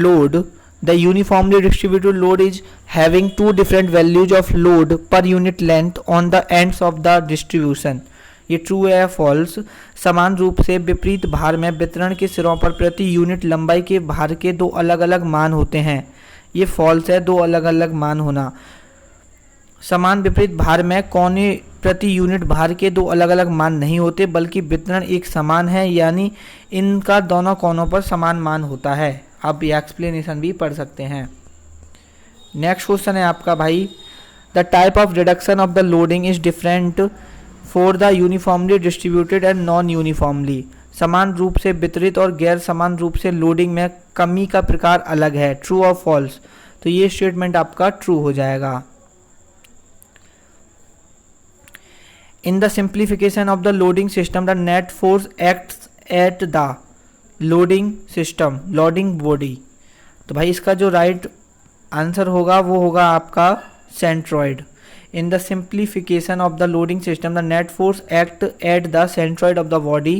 Speaker 1: load is having two different values of load per unit length on the ends of the distribution, ये ट्रू है या फॉल्स। समान रूप से विपरीत भार में वितरण के सिरों पर प्रति यूनिट लंबाई के भार के दो अलग अलग मान होते हैं, ये फॉल्स है, दो अलग अलग मान होना। समान विपरीत भार में कोने प्रति यूनिट भार के दो अलग अलग मान नहीं होते, बल्कि वितरण एक समान है, यानी इनका दोनों कोनों पर समान मान होता है। आप ये एक्सप्लेनेशन भी पढ़ सकते हैं। नेक्स्ट क्वेश्चन है आपका भाई, the type of reduction of the loading is different for the uniformly distributed and non uniformly. समान रूप से वितरित और गैर समान रूप से लोडिंग में कमी का प्रकार अलग है, ट्रू और फॉल्स। तो ये स्टेटमेंट आपका ट्रू हो जाएगा। In the simplification of the loading system, the net force acts at the loading system, loading body। तो भाई इसका जो राइट आंसर होगा वो होगा आपका centroid. In the simplification of the loading system, the net force act at the centroid of the body।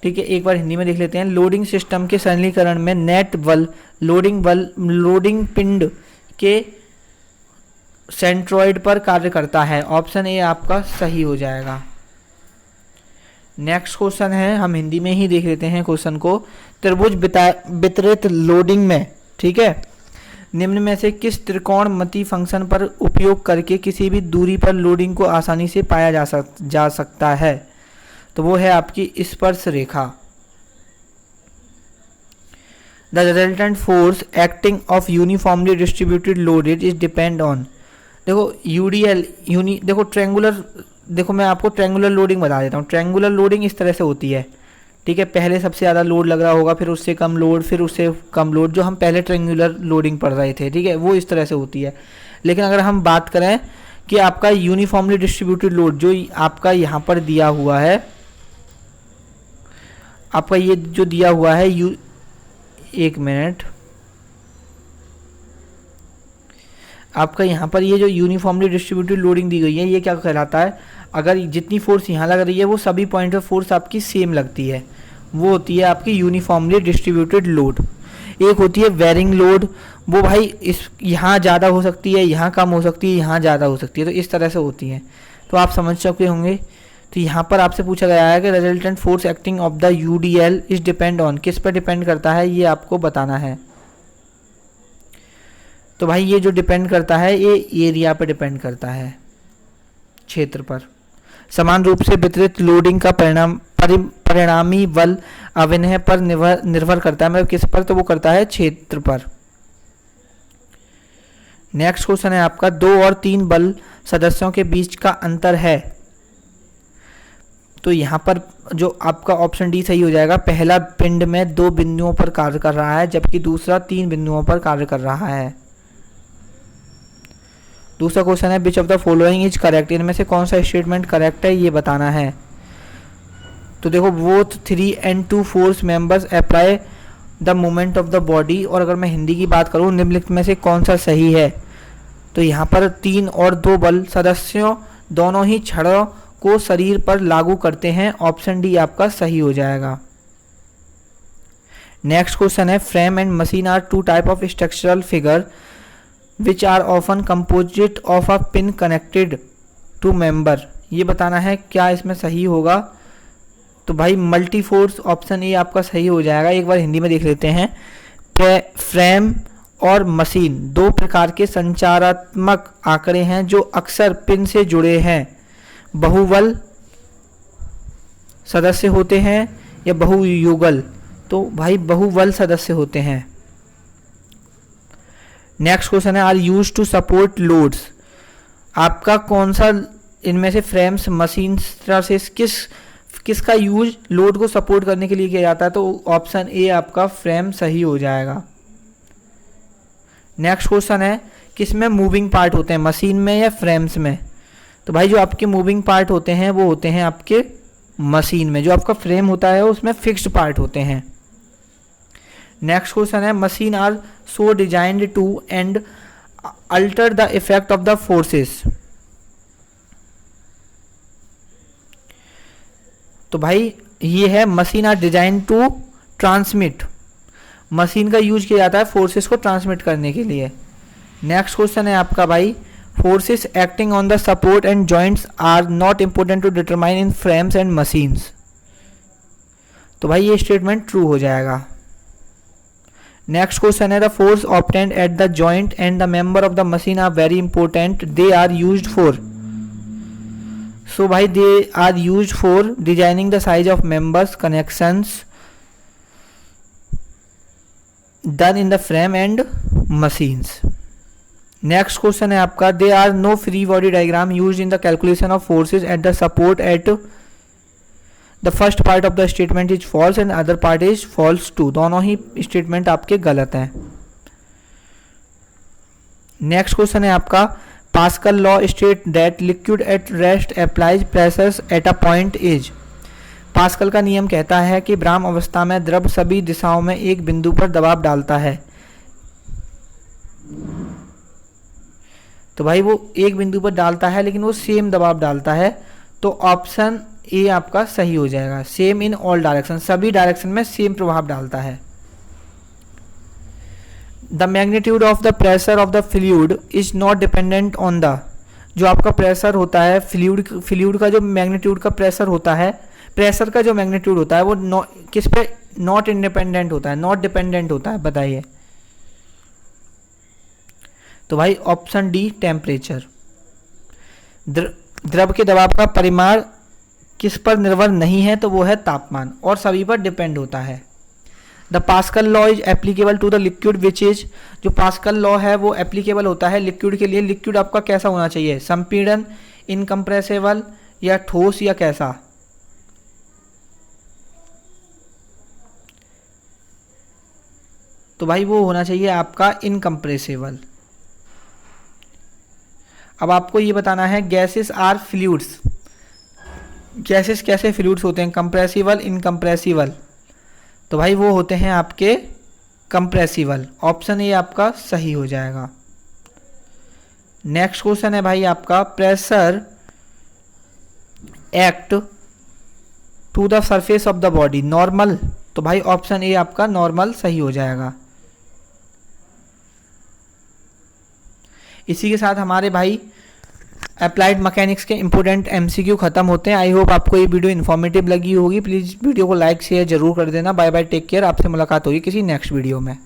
Speaker 1: ठीक है, एक बार हिंदी में देख लेते हैं। लोडिंग सिस्टम के सरलीकरण में नेट बल लोडिंग पिंड के सेंट्रॉइड पर कार्य करता है, ऑप्शन ए आपका सही हो जाएगा। नेक्स्ट क्वेश्चन है, हम हिंदी में ही देख लेते हैं क्वेश्चन को। त्रिभुज वितरित लोडिंग में, ठीक है, निम्न में से किस त्रिकोणमिति फंक्शन पर उपयोग करके किसी भी दूरी पर लोडिंग को आसानी से पाया जा सकता है, तो वो है आपकी स्पर्श रेखा। The resultant force acting of uniformly distributed loads is depend on. देखो यूडीएल देखो ट्रेंगुलर, देखो मैं आपको ट्रेंगुलर लोडिंग बता देता हूँ। ट्रेंगुलर लोडिंग इस तरह से होती है, ठीक है, पहले सबसे ज़्यादा लोड लग रहा होगा, फिर उससे कम लोड, फिर उससे कम लोड, जो हम पहले ट्रेंगुलर लोडिंग पढ़ रहे थे, ठीक है, वो इस तरह से होती है। लेकिन अगर हम बात करें कि आपका यूनिफॉर्मली डिस्ट्रीब्यूटेड लोड जो आपका यहाँ पर दिया हुआ है, आपका ये जो दिया हुआ है एक मिनट, आपका यहाँ पर ये जो यूनिफॉर्मली डिस्ट्रीब्यूटेड लोडिंग दी गई है, ये क्या कहलाता है? अगर जितनी फोर्स यहाँ लग रही है वो सभी पॉइंट पे फोर्स आपकी सेम लगती है, वो होती है आपकी यूनिफॉर्मली डिस्ट्रीब्यूटेड लोड। एक होती है वेरिंग लोड, वो भाई इस यहाँ ज़्यादा हो सकती है, यहाँ कम हो सकती है, यहाँ ज़्यादा हो सकती है, तो इस तरह से होती है, तो आप समझ चुके होंगे। तो यहाँ पर आपसे पूछा गया है कि resultant force acting of the UDL is depend on, किस पर डिपेंड करता है, ये आपको बताना है। तो भाई ये जो डिपेंड करता है ये एरिया पर डिपेंड करता है, क्षेत्र पर। समान रूप से वितरित लोडिंग का परिणामी बल अभिनय पर निर्भर करता है, मतलब किस पर? तो वो करता है क्षेत्र पर। नेक्स्ट क्वेश्चन है आपका, 2 और 3 बल सदस्यों के बीच का अंतर है। तो यहाँ पर जो आपका ऑप्शन डी सही हो जाएगा। पहला पिंड में 2 बिंदुओं पर कार्य कर रहा है, जबकि दूसरा 3 बिंदुओं पर कार्य कर रहा है। दूसरा क्वेश्चन है, which of the following is correct, इनमें से कौन सा स्टेटमेंट करेक्ट है, ये बताना है। तो देखो, both 3 and 2 force members apply the moment of the body, और अगर मैं हिंदी की बात करूँ, निम्नलिखित में से कौन सा सही है? तो यहाँ पर 3 और 2 बल सदस्यों दोनों ही छड़ों को शरीर पर लागू करते हैं, ऑप्शन डी आपका सही हो जाएगा। नेक्स्ट क्वेश्चन है, frame and machine are 2 type of structural figure which are often composite of a pin connected to member, ये बताना है क्या इसमें सही होगा। तो भाई मल्टी फोर्स, ऑप्शन ए आपका सही हो जाएगा। एक बार हिंदी में देख लेते हैं। फ्रेम और मशीन 2 प्रकार के संचारात्मक आंकड़े हैं जो अक्सर पिन से जुड़े हैं। बहुबल सदस्य होते हैं या बहुयुगल? तो भाई बहुबल सदस्य होते हैं। नेक्स्ट क्वेश्चन है, are use to support loads, आपका कौन सा इनमें से फ्रेम्स मशीन से किसका यूज लोड को सपोर्ट करने के लिए किया जाता है? तो ऑप्शन ए आपका फ्रेम सही हो जाएगा। नेक्स्ट क्वेश्चन है, किसमें मूविंग पार्ट होते हैं, मशीन में या फ्रेम्स में? तो भाई जो आपके मूविंग पार्ट होते हैं वो होते हैं आपके मशीन में, जो आपका फ्रेम होता है उसमें फिक्स्ड पार्ट होते हैं। नेक्स्ट क्वेश्चन है, machine are so designed to and alter the effect of the forces, तो भाई ये है machine are design to transmit, machine का यूज किया जाता है फोर्सेस को ट्रांसमिट करने के लिए। नेक्स्ट क्वेश्चन है आपका भाई, forces acting on the support and joints are not important to determine in frames and machines, तो भाई ये स्टेटमेंट ट्रू हो जाएगा। नेक्स्ट क्वेश्चन है, the force obtained at the joint and the member of the machine are very important, they are used for, so भाई they are used for designing the size of members connections done in the frame and machines। next question है आपका, there are no free body diagram used in the calculation of forces at the support at the first part of the statement is false and other part is false too, दोनों ही statement आपके गलत हैं। next question है आपका, pascal law state that liquid at rest applies pressures eight a point is, pascal का नियम कहता है कि विराम अवस्था में द्रव सभी दिशाओं में एक बिंदु पर दबाव डालता है। तो भाई वो एक बिंदु पर डालता है लेकिन वो सेम दबाव डालता है, तो ऑप्शन ए आपका सही हो जाएगा। सेम इन ऑल डायरेक्शन, सभी डायरेक्शन में सेम प्रभाव डालता है। The magnitude of the pressure of the fluid is not dependent on the, जो आपका प्रेशर होता है फ्लूइड का जो मैग्नीट्यूड का प्रेशर होता है, प्रेशर का जो मैग्नीट्यूड होता है वो किस पे नॉट इंडिपेंडेंट होता है, नॉट डिपेंडेंट होता है, बताइए। तो भाई ऑप्शन डी टेम्परेचर, द्रव के दबाव का परिमाण किस पर निर्भर नहीं है, तो वो है तापमान, और सभी पर डिपेंड होता है। The Pascal law is applicable to the liquid which is, जो पास्कल लॉ है वो एप्लीकेबल होता है लिक्विड के लिए। लिक्विड आपका कैसा होना चाहिए, संपीड़न, इनकम्प्रेसिबल या ठोस या कैसा? तो भाई वो होना चाहिए आपका इनकम्प्रेसिबल। अब आपको ये बताना है गैसेस आर फ्लूइड्स, गैसेस कैसे फ्लूइड्स होते हैं, कंप्रेसिबल, इनकम्प्रेसिबल, तो भाई वो होते हैं आपके कंप्रेसिबल। ऑप्शन ए आपका सही हो जाएगा। नेक्स्ट क्वेश्चन है भाई आपका, pressure act to the surface of the body, normal, तो भाई ऑप्शन ए आपका नॉर्मल सही हो जाएगा। इसी के साथ हमारे भाई अप्लाइड मैकेनिक्स के इंपोर्टेंट एमसीक्यू खत्म होते हैं। आई होप आपको ये वीडियो इन्फॉर्मेटिव लगी होगी। प्लीज़ वीडियो को लाइक शेयर जरूर कर देना। Bye bye, take care. आपसे मुलाकात होगी किसी नेक्स्ट वीडियो में।